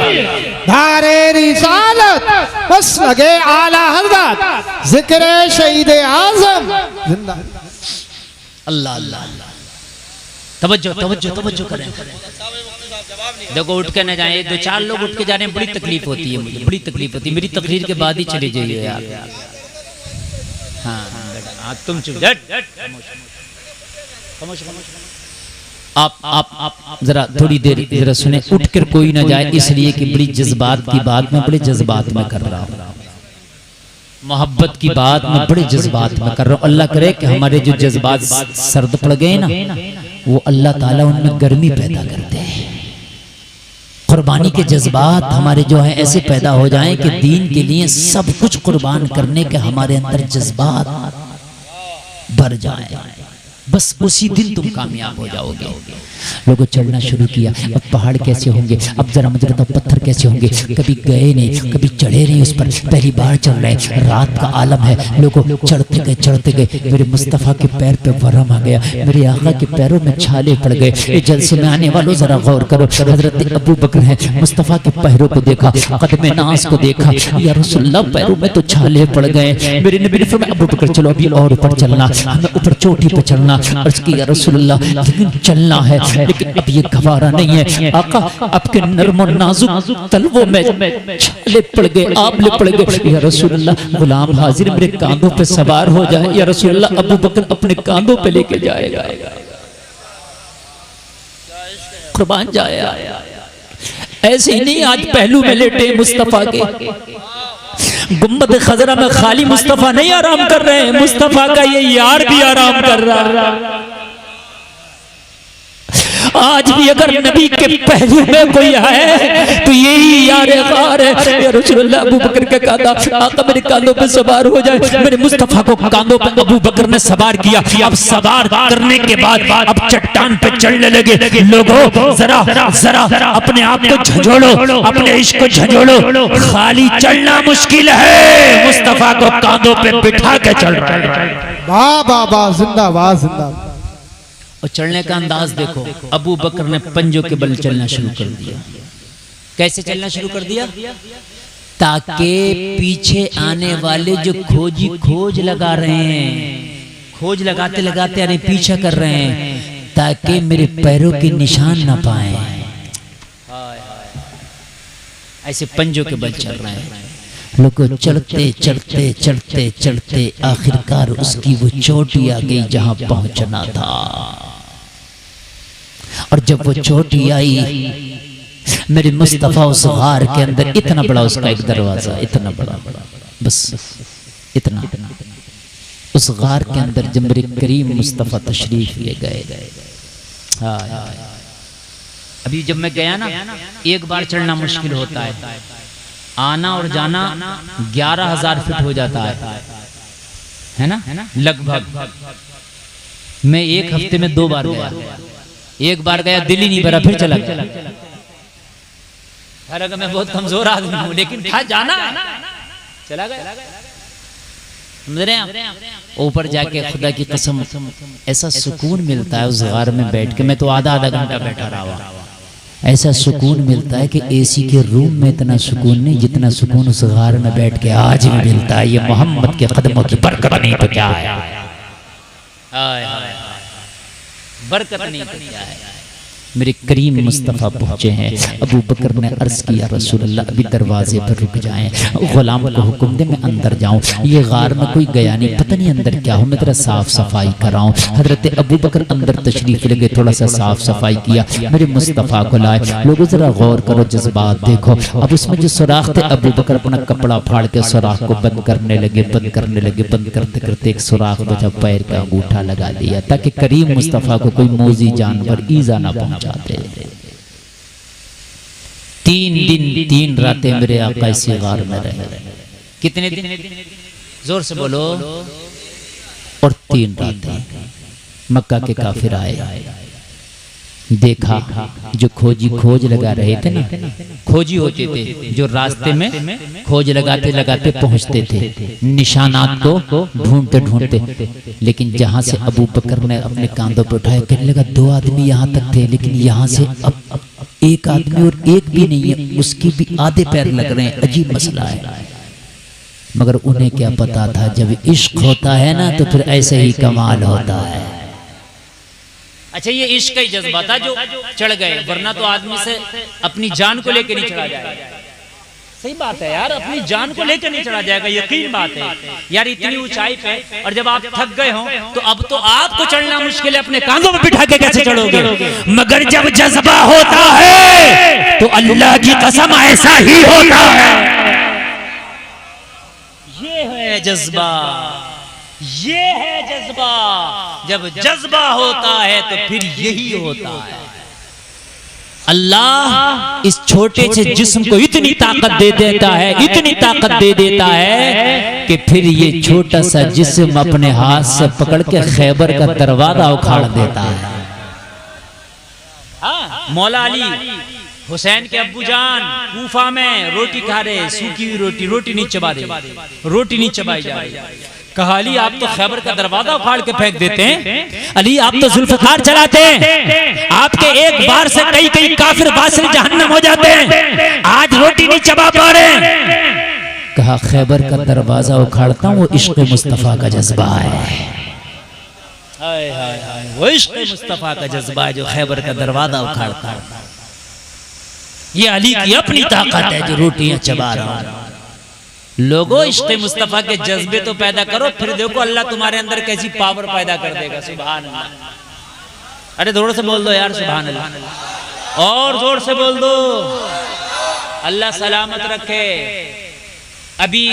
नारे रिसालत, बस लगे आला हज़रत, जिक्र शहीद आज़म जिंदा। अल्लाह अल्लाह, तवज्जो तवज्जो तवज्जो करें। देखो उठ के न जाए, 2-4 लोग उठ के जा रहे हैं, बड़ी तकलीफ होती है मुझे, बड़ी तकलीफ होती है। मेरी तकरीर के बाद ही चले जाइए यार। हाँ तुम चुप, आप जरा थोड़ी देर जरा सुने, उठ कर कोई ना जाए, इसलिए कि बड़ी जज्बात की बात मैं बड़े जज्बात में कर रहा हूँ, मोहब्बत की बात मैं बड़े जज्बात में कर रहा हूँ। अल्लाह करे कि हमारे जो जज्बात सर्द पड़ गए ना, वो अल्लाह ताला उनमें गर्मी पैदा करते हैं। कुर्बानी के जज्बात हमारे जो है ऐसे पैदा हो जाएं कि दीन के लिए सब कुछ कुर्बान करने के हमारे अंदर जज्बात भर जाए, बस उसी दिन तुम कामयाब हो जाओगे। लोगों चढ़ना शुरू किया। अब पहाड़ कैसे होंगे, अब जरा मुझे बताओ पत्थर कैसे होंगे, कभी गए नहीं, कभी चढ़े नहीं उस पर, पहली बार चढ़ रहे, रात का आलम है। लोगों चढ़ते गए, मेरे मुस्तफ़ा के पैर पे वरम आ गया, मेरे आका के पैरों में छाले पड़ गए। ये जलसे में आने वालों जरा गौर करो, हजरत अबू बकर है, मुस्तफ़ा के पैरों को देखा, कदम नाज को देखा, या रसूलल्लाह पैरों में तो छाले पड़ गए। मेरे नबी ने फरमाया अबू बकर चलो अभी और ऊपर चलना, हमें ऊपर चोटी पे चलना। अर्ज़ किया या रसूलल्लाह लेकिन चलना है, लेकिन अब ये गवारा नहीं है। आका आपके नर्म और नाजुक तलवों में छाले पड़ गए, आंवले पड़ गए। या रसूलल्लाह गुलाम हाजिर मेरे कांधों पे सवार हो जाए। या रसूलल्लाह अबू बकर अपने कांधों पे लेके जाएगा, कुर्बान जाए। ऐसे ही नहीं, आज पहलू में लेटे मुस्तफा के गुम्बद खजरा में खाली मुस्तफा नहीं आराम कर रहे हैं, मुस्तफा का ये यार भी आराम कर रहा है। आज भी अगर नबी के पहलू में कोई है तो यही यार गार है। या रसूलुल्लाह अबू बकर का कांधा, आका मेरे कांधों पे सवार हो जाए। मेरे मुस्तफा को कांधों पे अबू बकर ने सवार किया। अब सवार करने के बाद अब चट्टान पे चढ़ने लगे। लोगों जरा जरा अपने आप को झंझोड़ो, अपने इश्क को झंझोड़ो। खाली चलना मुश्किल है, मुस्तफा को कांधों पे बिठा के चल रहा है। वाह वाह वाह, जिंदाबाद जिंदाबाद। और चलने का अंदाज देखो, अबू बकर ने पंजों के बल चलना शुरू कर दिया। कैसे चलना शुरू कर दिया? ताकि पीछे आने वाले जो खोजी खोज लगा रहे हैं, खोज लगाते लगाते अरे पीछा कर रहे हैं, ताकि मेरे पैरों के निशान ना पाए। ऐसे पंजों के बल चल रहे हैं। लोग चढ़ते चढ़ते चढ़ते चढ़ते आखिरकार उसकी वो चोटी आ गई जहां पहुंचना था। और जब वो चोटी आई, मेरे मुस्तफा उस गार के अंदर, इतना बड़ा उसका एक दरवाजा, इतना बड़ा, बस इतना, उस गार के अंदर जब मेरे करीम मुस्तफा तशरीफ ले गए। अभी जब मैं गया ना, एक बार चढ़ना मुश्किल होता है, आना और जाना 11,000 फीट हो जाता है ना लगभग। मैं एक हफ्ते में 2 बार गया। एक बार गया, दिल ही नहीं भरा, फिर चला गया। हालांकि मैं बहुत कमजोर आदमी हूँ, लेकिन था जाना, चला गया। समझ रहे हैं? ऊपर जाके खुदा की कसम ऐसा सुकून मिलता है उस गार में बैठ के। मैं तो आधा घंटा बैठा रहा। ऐसा सुकून मिलता है कि एसी के रूम में इतना सुकून नहीं जितना सुकून उस गार में बैठ के आज भी मिलता है। ये मोहम्मद के कदमों की बरकत नहीं तो क्या है? बरकत नहीं तो क्या है? मेरे करीम मुस्तफ़ा पहुंचे हैं। अबू बकर ने अर्ज किया, रसूलुल्लाह अभी दरवाजे पर रुक जाएं, गुलाम को हुक्म दे मैं अंदर जाऊं। ये गार में कोई गया नहीं, पता नहीं अंदर क्या हो, मैं तेरा साफ सफाई कराऊं। हजरत अबू बकर अंदर तशरीफ ले गए, थोड़ा सा साफ सफाई किया, मेरे मुस्तफ़ा को लाए। लोगों जरा गौर करो, जज्बात देखो। अब उसमें जो सुराख थे, अबू बकर अपना कपड़ा फाड़ के सुराख को बंद करने लगे, बंद करने लगे। बंद करते करते एक सुराख बचा, पैर का अंगूठा लगा दिया ताकि करीम मुस्तफ़ा को कोई मोजी जानवर ईजा ना पहुंचा। 3 दिन 3 रातें मेरे आका इसी गार में रहे। कितने दिन? जोर से बोलो। और 3 रातें मक्का के काफिर आए, देखा जो खोजी खोज लगा रहे थे ना, खोजी होते थे जो रास्ते में खोज लगाते लगाते पहुंचते थे, निशानात को ढूंढते ढूंढते। लेकिन जहां से अबू बकर ने अपने कांधों पर उठाया, कहने लगा 2 आदमी यहाँ तक थे, लेकिन यहाँ से अब एक आदमी और एक भी नहीं है, उसकी भी आधे पैर लग रहे हैं। अजीब मसला है। मगर उन्हें क्या पता था, जब इश्क होता है ना तो फिर ऐसे ही कमाल होता है। अच्छा, ये इश्क का ही जज्बा था जो चढ़ गए, वरना तो आदमी से अपनी जान को लेकर नहीं चढ़ा जाएगा। सही बात है यार, अपनी जान को लेकर नहीं चढ़ा जाएगा, यकीन बात है यार। इतनी ऊंचाई पे, और जब आप थक गए हो तो अब तो आपको चढ़ना मुश्किल है, अपने कांधों में बिठा के कैसे चढ़ोगे? मगर जब जज्बा होता है तो अल्लाह की कसम ऐसा ही होता है। ये है जज्बा, ये है जज्बा। जब जज्बा होता है तो फिर यही होता है। अल्लाह इस छोटे से जिस्म को इतनी ताकत दे देता है, इतनी ताकत दे देता है कि फिर ये छोटा सा जिस्म अपने हाथ से पकड़ के खैबर का दरवाजा उखाड़ देता है। मौला अली हुसैन के अब्बू जान कूफा में रोटी खा रहे, सूखी हुई रोटी नहीं चबा रहे, रोटी नहीं चबाई जा रही। कहा अली आप तो खैबर का दरवाजा उखाड़ के फेंक देते हैं, अली आप तो जुल्फकार चलाते हैं, आपके एक बार से कई कई काफिर बासिर जहन्नम हो जाते हैं, आज रोटी नहीं चबा पा रहे। कहा खैबर का दरवाजा उखाड़ता हूँ, वो इश्क मुस्तफा का जज्बा है। हाय हाय हाय, वो इश्क़ मुस्तफ़ा का जज्बा जो खैबर का दरवाजा उखाड़ता है। ये अली की अपनी ताकत है जो रोटियां चबा रहा है। लोगों इश्क़ मुस्तफ़ा के जज्बे तो पैदा करो, फिर देखो अल्लाह तुम्हारे अंदर कैसी पावर पैदा कर देगा। सुभान अल्लाह। अरे जोर से बोल दो यार सुभान अल्लाह, और जोर से बोल दो। अल्लाह सलामत रखे। अभी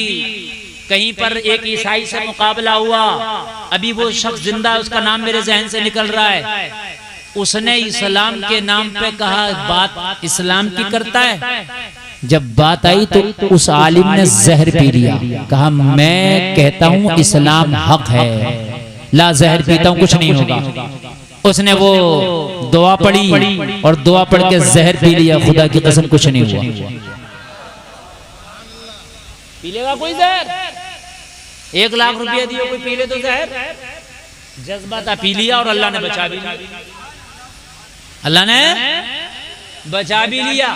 कहीं पर एक ईसाई से मुकाबला हुआ, अभी वो शख्स जिंदा, उसका नाम मेरे जहन से निकल रहा है। उसने इस्लाम के नाम पे कहा बात इस्लाम की करता है। जब बात आई तो उस आलिम ने जहर पी लिया, कहा मैं कहता हूं इस्लाम हक है, ला जहर पीता हूं कुछ नहीं होगा। उसने वो दुआ पढ़ी और दुआ पढ़ के जहर पी लिया, खुदा की कसम कुछ नहीं हुआ। पी लेगा कोई जहर? 1 लाख रुपया दियो कोई पी ले तो जहर? जज्बा था, पी लिया और अल्लाह ने बचा भी लिया। अल्लाह ने बचा भी लिया।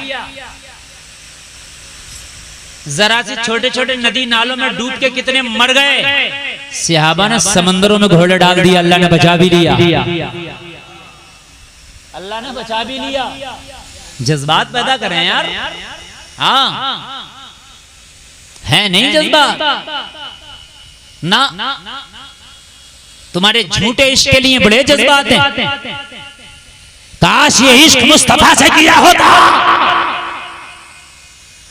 जरा से छोटे छोटे नदी नालों में डूब के कितने मर गए। सहाबा ने समंदरों में घोड़े डाल दिया, अल्लाह ने बचा भी लिया। अल्लाह ने बचा भी लिया। जज्बात पैदा करें यार। हाँ है नहीं जज्बा ना, तुम्हारे झूठे इश्क के लिए बड़े जज्बात हैं। काश ये इश्क मुस्तफा से किया होता।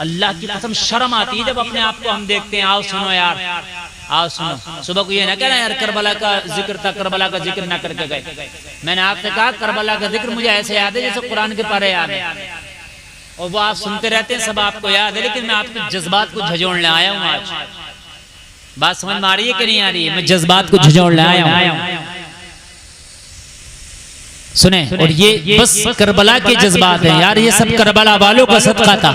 अल्लाह की कसम शर्म आती है जब अपने आप को हम देखते हैं। आओ सुनो यार, आओ सुनो। सुबह को ये ना कहना यार करबला का जिक्र था, करबला का जिक्र ना करके गए। मैंने आपसे कहा करबला का जिक्र मुझे ऐसे याद है जैसे कुरान के पारे याद है, और वो आप सुनते रहते हैं, सब आपको याद है, लेकिन मैं आपके जज्बात को झंझोड़ने आया हूँ आज। बात समझ में आ रही है कि नहीं आ रही है? मैं जज्बात को झंझोड़ने आया हूँ। सुने, और ये बस करबला के जज्बात हैं यार, ये सब करबला वालों का सदका था।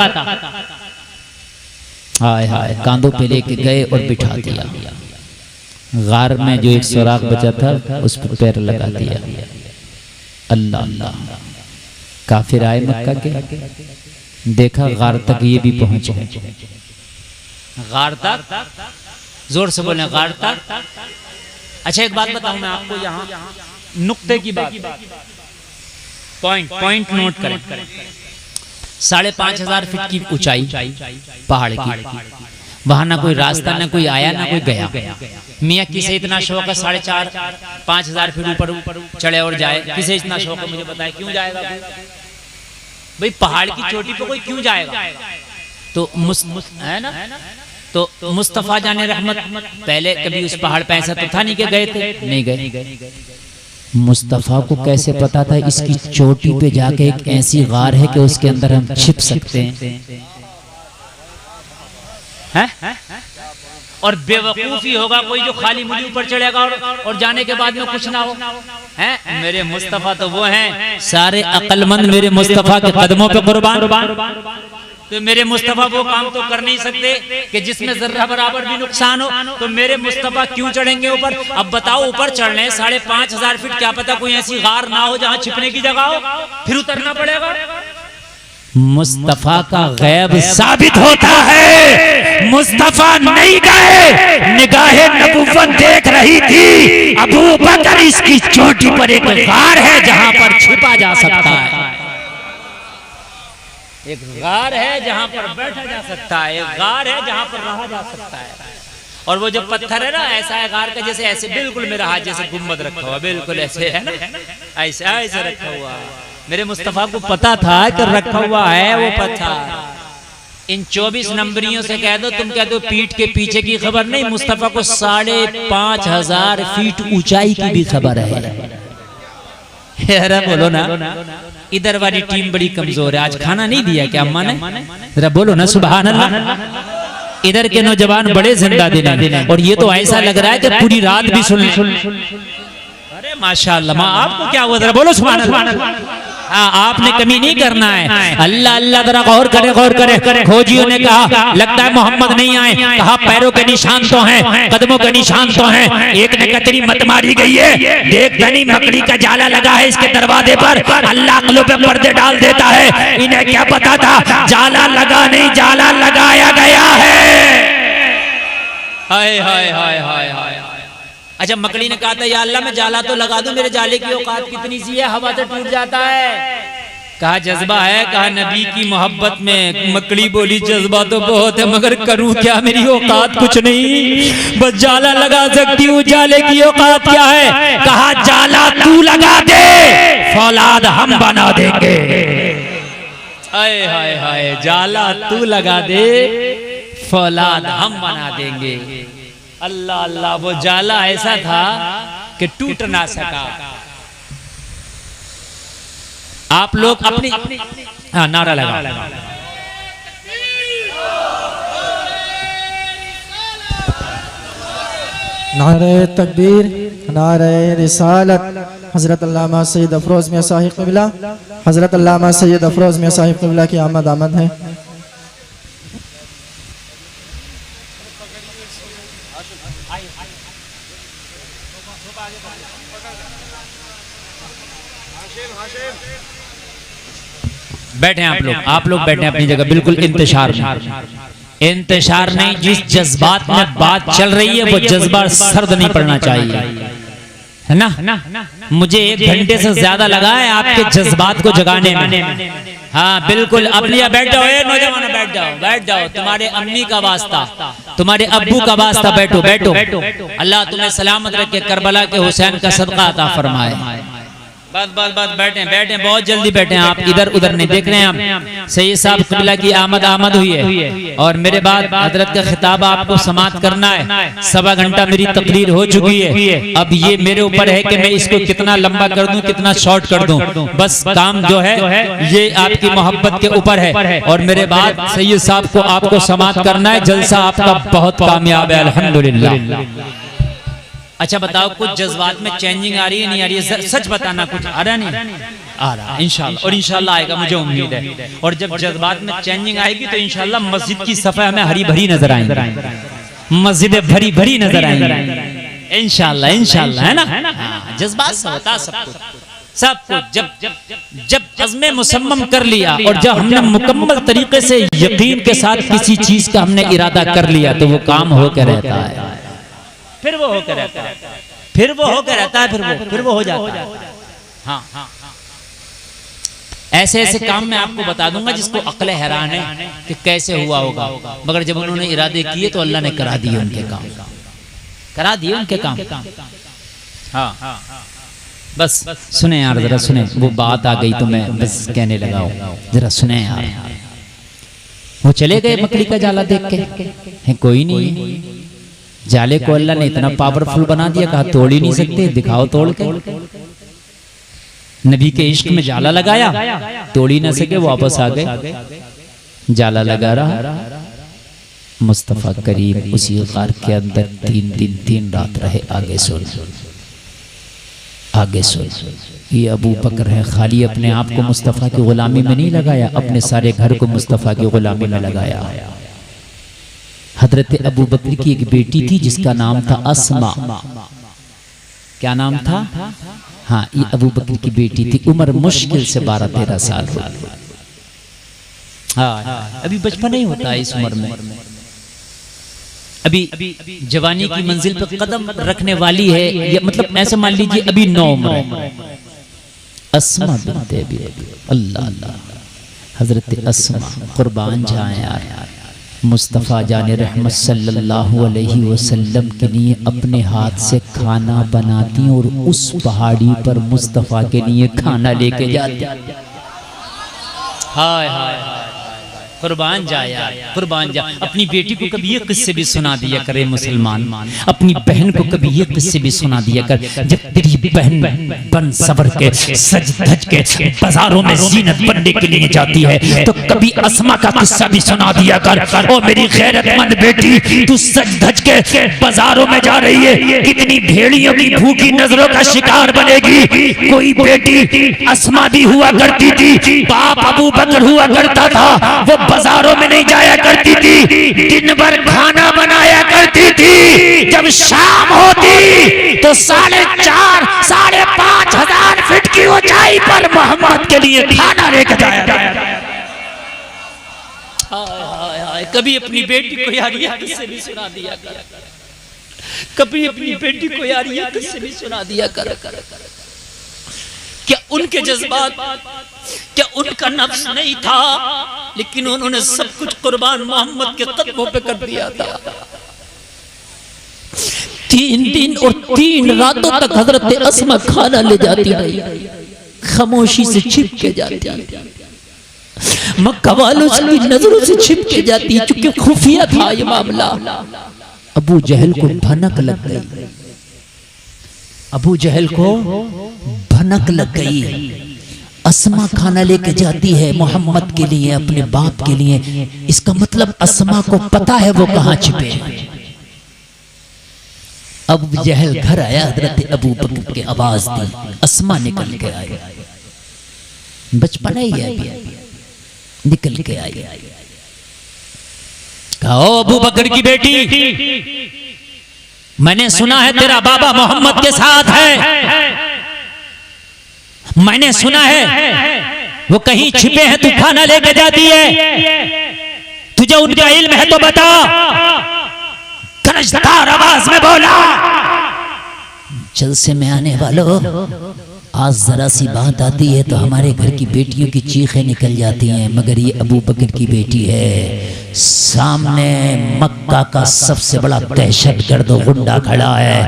हाय हाय, कांधों पे लेके गए और बिठा दिया। गार में जो एक सुराख बचा था उस पर पैर लगा दिया। अल्लाह अल्लाह। काफिर आए मक्का के, देखा गार तक ये भी पहुंचे। गार तक, जोर से बोले गार तक। अच्छा एक बात बताऊं मैं आपको, यहाँ नुक्ते की बात, पॉइंट नोट करें। 5,500 फीट की ऊंचाई पहाड़ की, वहां ना कोई रास्ता, ना कोई आया, ना कोई गया। मियाँ किसे इतना शौक है 4,500-5,000 फीट ऊपर चढ़े और जाए? किसे इतना शौक है मुझे बताए? क्यों जाएगा भाई? पहाड़ की चोटी पे कोई क्यों जाएगा? तो है ना, तो मुस्तफा जाने रहमत पहले कभी उस पहाड़ पे ऐसा तो था नहीं कि गए थे, नहीं गए। मुस्तफा को कैसे पता था इसकी चोटी पे जाके एक ऐसी गार है कि उसके अंदर हम छिप सकते हैं? और बेवकूफी होगा कोई जो खाली मुझे ऊपर चढ़ेगा और जाने के बाद में कुछ ना हो। हैं मेरे मुस्तफा तो वो हैं, सारे अक्लमंद मेरे मुस्तफा के कदमों पे कुर्बान। तो मेरे मुस्तफा वो काम तो कर नहीं सकते कि जिसमें जर्रा बराबर भी नुकसान हो, तो मेरे मुस्तफा क्यों चढ़ेंगे ऊपर? अब बताओ, ऊपर चढ़ने 5,500 फीट, क्या पता कोई ऐसी गार ना हो जहां छिपने की जगह हो, फिर उतरना पड़ेगा। मुस्तफा का गैब साबित होता है। मुस्तफा नहीं गए, निगाहे नबुव्वत देख रही थी अबू बकर इसकी चोटी पर एक गार है जहां पर छिपा जा सकता है। एक गार है जहां पर बैठा जा सकता है, एक गार है जहां पर रहा जा सकता है। और वो जो पत्थर है ना, ऐसा है गार का जैसे ऐसे बिल्कुल मेरा हाथ जैसे गुम्बद रखा हुआ, बिल्कुल ऐसे है ना, ऐसे रखा हुआ। मेरे मुस्तफा को पता था कि रखा हुआ है वो पत्थर। इन 24 नंबरियों से कह दो, तुम कह दो पीठ के पीछे की खबर नहीं, मुस्तफा को 5,500 फीट ऊंचाई की भी खबर है। जरा बोलो ना, इधर वाली टीम बड़ी कमजोर है। आज खाना नहीं दिया क्या अम्मा ने? जरा बोलो ना सुभान अल्लाह। इधर के नौजवान बड़े जिंदा दिल हैं, और ये तो ऐसा लग रहा है कि पूरी रात भी सुन। अरे माशाअल्लाह, माँ आपको क्या हुआ? जरा बोलो सुभान अल्लाह। आपने कमी नहीं करना है। अल्लाह अल्लाह, जरा गौर करे। खोजियों ने कहा लगता है मोहम्मद नहीं आए, कहा पैरों के निशान तो हैं, कदमों के निशान तो हैं। एक ने कतरी मत मारी गई है, देख धनी मकड़ी का जाला लगा है इसके दरवाजे पर। अल्लाह अक्लों पे पर्दे डाल देता है। इन्हें क्या पता था जाला लगा नहीं, जाला लगाया गया है। हाय हाय हाय हाय हाय। अच्छा, मकड़ी ने कहा था या अल्लाह मैं जाला तो लगा दूं, मेरे जाले की औकात कितनी सी है, हवा से टूट जाता है। कहा जज्बा है, कहा नबी की मोहब्बत में। मकड़ी बोली जज्बा तो बहुत है मगर करूं क्या, मेरी औकात कुछ नहीं, बस जाला लगा सकती हूँ, जाले की औकात क्या है। कहा जाला तू लगा दे, फौलाद हम बना देंगे। हाय हाय हाय, जाला तू लगा दे, फौलाद हम बना देंगे। अल्लाह अल्लाह, वो जाला ऐसा था कि टूट ना सका। आप लोग अपनी हाँ नारा लगा। नारे तकबीर, नारे रिसालत। हजरत अल्लामा सैयद अफरोज मियां साहिब क़िबला, हजरत अल्लामा सैयद अफरोज मियां साहिब क़िबला की आमद है। बैठे आप लोग बैठे अपनी जगह, बिल्कुल इंतशार नहीं। जिस जज्बात में बात चल रही है वो जज्बा सर्द नहीं पड़ना चाहिए, है ना। मुझे 1 घंटे से ज्यादा लगा है आपके जज्बात को जगाने में। हाँ बिल्कुल, अपनी बैठ जाओ, नौजवान बैठ जाओ, तुम्हारे अम्मी का वास्ता, तुम्हारे अब्बू का वास्ता, बैठो। अल्लाह तुम्हें सलामत रखे, करबला के हुसैन का सदका अता फरमाए। बस बैठे, बहुत जल्दी बैठे। आप इधर उधर नहीं देख रहे हैं। आप सैयद साहब क़िबला की आमद हुई है और मेरे बाद हजरत का खिताब आपको समाप्त करना है। 1.25 घंटा मेरी तकरीर हो चुकी है। अब ये मेरे ऊपर है कि मैं इसको कितना लंबा कर दूं, कितना शॉर्ट कर दूं। बस काम जो है ये आपकी मोहब्बत के ऊपर है और मेरे बाद सैयद साहब को आपको समाप्त करना है। जलसा आपका बहुत कामयाब है, अल्हम्दुलिल्लाह। अच्छा बताओ, कुछ जज्बात में चेंजिंग आ रही है नहीं आ रही है? सच बताना, कुछ आ रहा नहीं? आ रहा है इंशाल्लाह, और इंशाल्लाह आएगा, मुझे उम्मीद है। और जब जज्बात में चेंजिंग आएगी तो इंशाल्लाह मस्जिद की सफाई हमें हरी भरी नजर आएंगी, मस्जिद भरी भरी नजर आएंगी इंशाल्लाह, है ना। जज्बात से होता सब कुछ। जब अज़्म मुसम्मम कर लिया और जब हमने मुकम्मल तरीके से यकीन के साथ किसी चीज का हमने इरादा कर लिया तो वो काम होकर रहता है, फिर वो होकर रहता है, फिर वो हो जाता है। हाँ, ऐसे काम मैं आपको बता दूंगा जिसको अक्ल हैरान है कि कैसे हुआ होगा, मगर जब उन्होंने इरादे किए तो अल्लाह ने करा दिए उनके काम, हाँ। बस सुने यार, जरा सुने, वो बात आ गई तो मैं बस कहने लगा हूं, जरा सुने यार। वो चले गए मकड़ी का जाला देख के, कोई नहीं। जाले को अल्लाह ने इतना पावरफुल बना दिया, कहा तोड़ ही नहीं सकते, दिखाओ तोड़ के। नबी के इश्क में जाला लगाया, तोड़ ही ना सके, वापस आ गए। जाला लगा रहा, मुस्तफा करीम उसी गार के अंदर 3 दिन 3 रात रहे। आगे सुन, ये अबू बकर है, खाली अपने आप को मुस्तफा की गुलामी में नहीं लगाया, अपने सारे घर को मुस्तफा की गुलामी में लगाया। हजरत अबू बकर की एक बेटी थी जिसका नाम था अस्मा। क्या नाम था? हाँ, ये अबू बकर की बेटी थी। उम्र मुश्किल से 12-13 साल हो। हाँ, अभी बचपन नहीं होता इस उम्र में, अभी जवानी की मंजिल पर कदम रखने वाली है, या मतलब ऐसे मान लीजिए अभी 9 उम्र है। अस्मा बिन्ते अबी, अल्लाह अल्लाह, हजरत अस्मा कुर्बान जाए यार। मुस्तफ़ा जाने रहमत सल्लल्लाहु अलैहि वसल्लम के लिए अपने हाथ से खाना बनाती और उस पहाड़ी पर मुस्तफ़ा के लिए खाना लेके जाती। हाय हाय कुर्बान जा यार, कुर्बान जा। अपनी बेटी को कभी ये किस्से भी सुना दिया करे मुसलमान, अपनी बहन को कभी ये किस्से भी सुना दिया कर। जब तेरी बहन बन सबर के सज धज के बाजारों में जीनत बनने के लिए जाती है तो कभी अस्मा का किस्सा भी सुना दिया कर। ओ मेरी गैरतमंद बेटी, तू सज धज के बाजारों में जा रही है, कितनी भेड़ियों की भूखी नजरों का शिकार बनेगी। कोई बेटी अस्मा भी हुआ करती थी, बाप अबू बकर हुआ करता था, वो बाजारों में नहीं जाया करती थी, दिन भर खाना बनाया करती थी। जब शाम होती तो 4,500 5,500 हजार फीट की ऊंचाई पर मोहम्मद के लिए खाना लेकर जाया। कभी अपनी बेटी को यार ये किस्से भी सुना दिया कर। कभी अपनी बेटी को यार ये किस्से भी सुना दिया कर। क्या उनके जज्बात, क्या उनका नफ्स नहीं था, लेकिन उन्होंने सब कुछ कुर्बान मोहम्मद के कदमों पे कर दिया था। 3 दिन और 3 रातों तक हजरत अस्मा खाना ले जाती रही, खामोशी से छिप के जाती, मक्का वालों की नजरों से छिप के जाती, चूंकि खुफिया था ये मामला। अबू जहल को भनक लग गई, अबू जहल को भनक लग गई। अस्मा खाना लेके जाती है मोहम्मद के लिए, अपने बाप के लिए, इसका मतलब अस्मा को पता है वो कहां छिपे हैं। अबू जहल घर आया, हजरत अबू बकर की आवाज दी, अस्मा निकल के आई, बचपन ही है, निकल के आई। कहो अबू बकर की बेटी, मैंने सुना है तेरा बाबा मोहम्मद के साथ है, मैंने सुना है वो कहीं छिपे हैं, तू खाना लेके जाती है, तुझे उनका इल्म है तो बता। गरजदार आवाज में बोला, जलसे में आने वालों, आज जरा सी बात आती है तो हमारे घर की बेटियों की चीखें निकल जाती हैं, मगर ये अबू बकर की बेटी है, सामने मक्का का सबसे बड़ा दहशतगर्द गुंडा खड़ा है,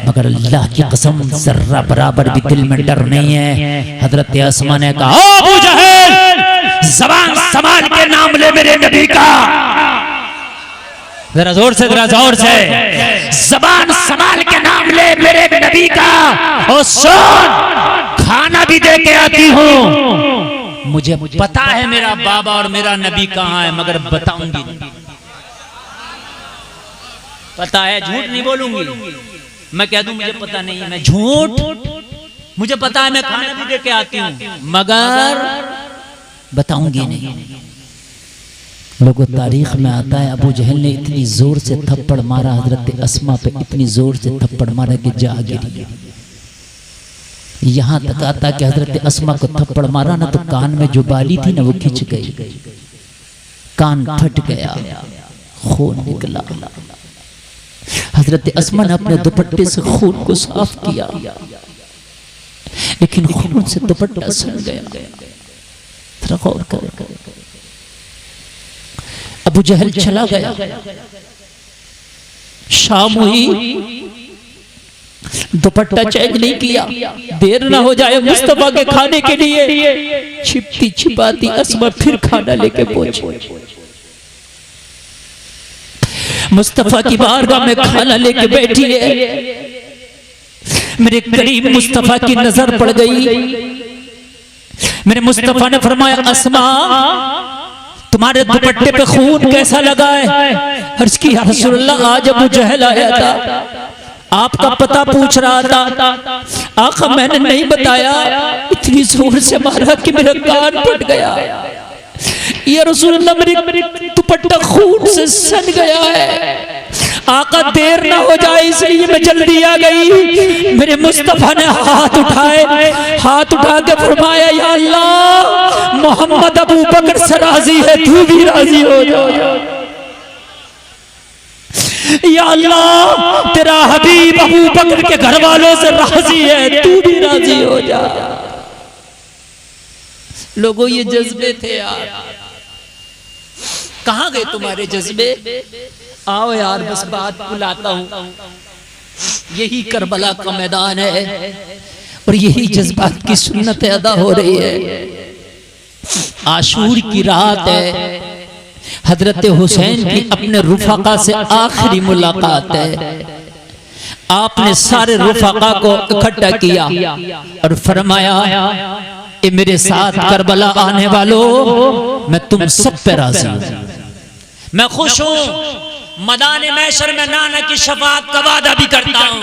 मगर अल्लाह की कसम जर्रा बराबर भी दिल में डर नहीं है। हजरत अस्मा ने कहा, अबू जहल ज़बान संभाल के नाम ले मेरे नबी का, जरा जोर से, जरा जोर से, ज़बान संभाल के नाम ले मेरे नबी का, और सुन खाना भी दे के आती हूँ, मुझे पता है मेरा बाबा और मेरा नबी कहाँ है, मगर बताऊंगी नहीं, पता है, झूठ नहीं बोलूंगी। मैं कह दूं मुझे पता नहीं है, मैं झूठ, मुझे पता है मैं खाना भी दे के आती हूँ, मगर बताऊंगी नहीं। लोगों तारीख में आता है अबू जहल ने इतनी जोर से थप्पड़ मारा हजरत अस्मा पे, इतनी जोर से थप्पड़ मारा कि जा गिरी। यहां तक आता कि हजरत अस्मा को थप्पड़ मारा ना तो कान में जो बाली थी ना वो खिंच गई, कान फट गया, खून निकला। हजरत अस्मा ने अपने दुपट्टे से खून को साफ किया, लेकिन खून से दुपट्टा सड़ गया। गौर करो, अबू जहल चला गया, शाम हुई, दुपट्टा चेंज नहीं किया, देर ना हो जाए मुस्तफा के खाने के लिए। छिपती छिपाती अस्मा फिर खाना लेके पहुंची, मुस्तफा की बारगाह में खाना लेके बैठी है। मेरे करीब मुस्तफा की नजर पड़ गई, मेरे मुस्तफा ने फरमाया, अस्मा तुम्हारे दुपट्टे पे खून कैसा लगा है? अर्ज़ की या रसूलल्लाह, आज अबू जहल आया था, आपका पता पूछ रहा था, आका मैंने नहीं बताया, इतनी जोर से मारा कि मेरा कान फट गया। या रसूलल्लाह मेरी दुपट्टा खून से सन गया है, आका देर ना हो जाए इसलिए मैं जल्दी आ गई। मेरे मुस्तफा ने हाथ उठाए, हाथ उठा के फरमाया, या अल्लाह मोहम्मद अबू बकर से राजी है, तू भी राजी हो जा। या अल्लाह तेरा हबीब अबू बकर के घर वालों से राजी है, तू भी राजी हो जा। लोगों ये जज्बे थे यार, कहां गए तुम्हारे जज्बे? आओ यार बस बात बुलाता हूं। यही करबला का मैदान है और यही जज्बात की सुन्नत अदा हो रही है। आशूर की रात है, हजरत हुसैन की अपने रुफाका से आखिरी मुलाकात है। आपने सारे रुफाका को इकट्ठा किया और फरमाया, ए मेरे साथ करबला आने वालों, मैं तुम सब पे राजी हूं, मैं खुश हूं, मैदान महशर में नाना की शफाअत का वादा भी करता हूं।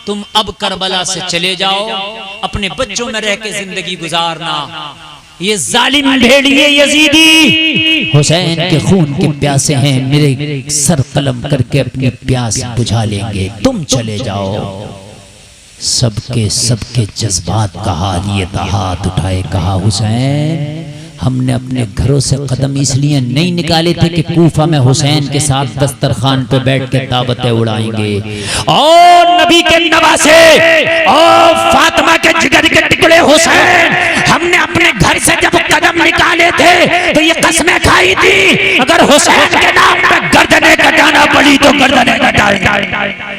तुम अब करबला से चले जाओ, अपने बच्चों में रह के जिंदगी गुजारना। ये जालिम भेड़िए यजीदी हुसैन के खून के प्यासे हैं, मेरे सर कलम करके अपनी प्यास बुझा लेंगे, तुम चले जाओ। सबके सबके जज्बात का हाल ये था, हाथ उठाए कहा, हुसैन हमने अपने घरों से कदम इसलिए नहीं निकाले थे कि कूफा में हुसैन के साथ दस्तरखान पे बैठ के दावतें उड़ाएंगे। और नबी के नवासे और फातिमा के जिगर के टुकड़े हुसैन, हमने अपने घर से जब कदम निकाले थे तो ये कसमें खाई थी, अगर हुसैन के नाम पे गर्दनें कटाना पड़ी तो गर्दनें कटाएंगे।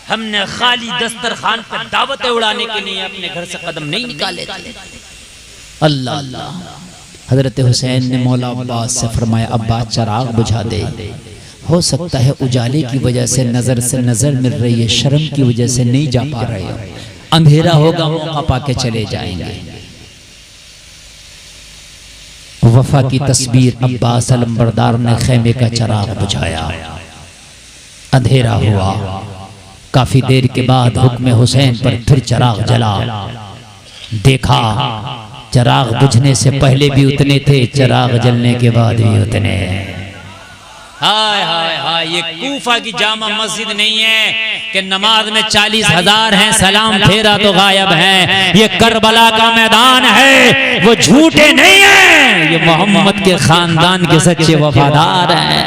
हमने खाली दस्तरखान पर दावतें उड़ाने के लिए अपने घर से कदम नहीं निकाले थे। अल्लाह अल्लाह। हजरत हुसैन ने मौला अब्बास से फरमाया, अब्बास चराग बुझा दे। हो सकता है उजाले की वजह से नजर मिल रही है, शर्म की वजह से नहीं जा पा रहे हो, अंधेरा होगा मौका पाके चले जाएंगे। वफा की तस्वीर अब्बास अलंबरदार ने खेमे का चराग बुझाया, अंधेरा हुआ। काफी देर के बाद हुक्म हुसैन पर फिर चराग जला। देखा चराग बुझने से पहले भी उतने थे, चराग जलने के बाद भी उतने। हाय हाय हाय, ये कूफा की जामा मस्जिद नहीं है कि नमाज में 40,000 हैं, सलाम फेरा तो गायब हैं। ये करबला का मैदान है, वो झूठे नहीं हैं, ये मोहम्मद के खानदान के सच्चे वफादार हैं।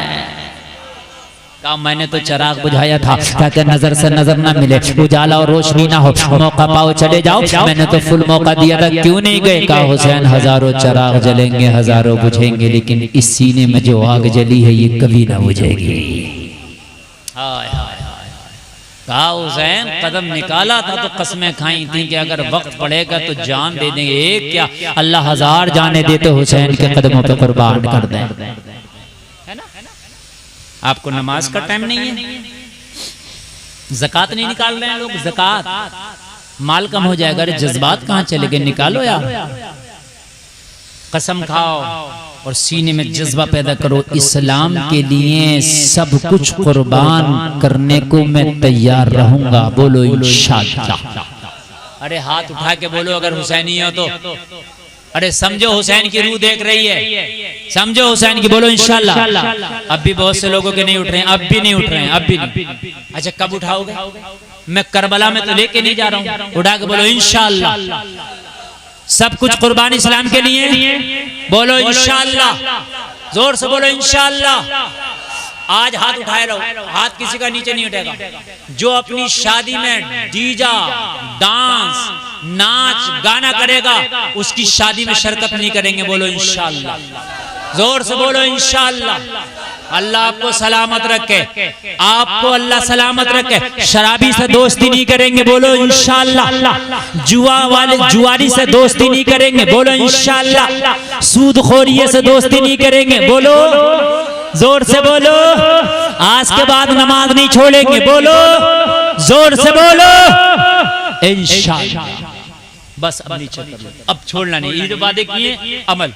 कहा मैंने तो चराग बुझाया था ताकि नजर से नजर ना मिले, उजाला और रोशनी ना हो, मौका पाओ चले जाओ। मैंने तो फुल मौका दिया था, क्यों नहीं गए? कहा हुसैन हजारों चराग जलेंगे, हजारों बुझेंगे, लेकिन इस सीने में जो आग जली है ये कभी ना बुझेगी। हाय हाय हाय। कहा हुसैन कदम निकाला था तो कसमें खाई थी कि अगर वक्त पड़ेगा तो जान दे देंगे। एक क्या अल्लाह 1000 जाने दे तो हुसैन के कदमों पे कुर्बान कर दें। आपको नमाज का टाइम नहीं है, ज़कात नहीं निकाल रहे हैं लोग, ज़कात माल कम हो जाएगा। अरे जज्बात कहाँ चले गए, निकालो यार। कसम खाओ और सीने में जज्बा पैदा करो, इस्लाम के लिए सब कुछ कुर्बान करने को मैं तैयार रहूंगा। बोलो इंशाअल्लाह। अरे हाथ उठा के बोलो अगर हुसैनी हो तो। अरे समझो हुसैन की रूह देख रही है, समझो हुसैन की, बोलो इंशाअल्लाह। अब भी बहुत से लोगों के नहीं उठ रहे हैं, अब भी नहीं उठ रहे हैं, अब भी नहीं। अच्छा कब उठाओगे? मैं करबला में तो लेके नहीं जा रहा हूँ, उठा के बोलो इंशाअल्लाह। सब कुछ कुर्बान इस्लाम के लिए, बोलो इंशाअल्लाह, जोर से बोलो इंशाअल्लाह। आज हाथ उठाए रहो, हाथ किसी का नीचे नहीं उठेगा। जो अपनी शादी में डीजा डांस नाच गाना करेगा उसकी शादी में शिरकत नहीं करेंगे, बोलो इंशाअल्लाह। जोर से बोलो इंशाअल्लाह। अल्लाह आपको सलामत रखे, आपको अल्लाह सलामत रखे। शराबी से दोस्ती नहीं करेंगे, बोलो इंशाअल्लाह। जुआरी से दोस्ती नहीं करेंगे, बोलो इंशाअल्लाह। सूदखोरी से दोस्ती नहीं करेंगे, बोलो, जोर से बोलो। आज के बाद नमाज नहीं छोड़ेंगे, बोलो, जोर से बोलो इंशाअल्लाह। बस अब नीचे कर लो, अब छोड़ना नहीं। ये जो वादे किए अमल,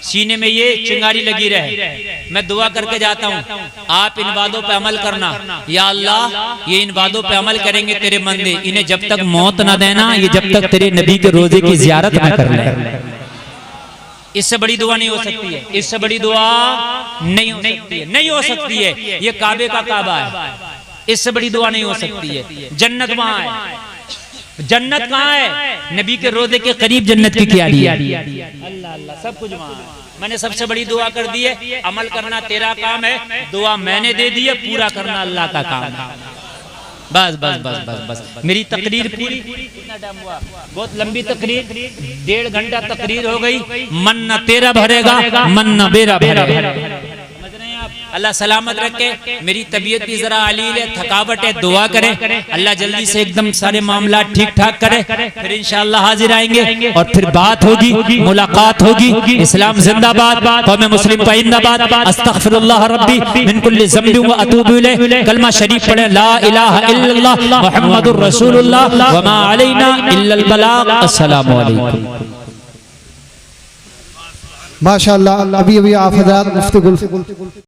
सीने में ये चिंगारी लगी रहे। मैं दुआ करके जाता हूँ, आप इन वादों पे अमल करना। या अल्लाह ये इन वादों पे अमल करेंगे तेरे बंदे, इन्हें जब तक मौत ना देना, ये जब तक तेरे नबी के रोजे की जियारत ना कर ले। इससे बड़ी दुआ नहीं हो सकती है, इससे बड़ी दुआ नहीं हो सकती है, नहीं हो सकती है। ये काबे का काबा है, इससे बड़ी दुआ नहीं हो सकती है। जन्नत वहां है, जन्नत कहाँ है? नबी के रोजे के करीब जन्नत की क्यारी है। अल्लाह अल्लाह, सब कुछ वहां है। मैंने सबसे बड़ी दुआ कर दी है, अमल करना तेरा काम है, दुआ मैंने दे दी है, पूरा करना अल्लाह का काम है। बस बस बस बस बस। मेरी तकरीर पूरी, कितना टाइम हुआ? बहुत लंबी तकरीर, 1.5 घंटा तकरीर हो गई। मन न तेरा भरेगा, मन न मेरा भरेगा। अल्लाह सलामत रखे। मेरी तबीयत भी जरा अलील है, थकावट है, दुआ करें अल्लाह जल्दी से एकदम सारे मामला ठीक ठाक करे। फिर इंशाअल्लाह हाजिर आएंगे और फिर बात होगी, मुलाकात होगी। इस्लाम जिंदाबाद, कौम मुस्लिम जिंदाबाद। अस्तगफिरुल्लाह रब्बी मिन कुल्ली ज़ंबि व अतूबु इलैह। कलमा शरीफ पढ़े, ला इलाहा इल्लल्लाह मुहम्मदुर रसूलुल्लाह व मा अलैना इल्लल बलाग। अस्सलामु अलैकुम। माशाअल्लाह। अभी आप हज़रात मुफ्ती गुल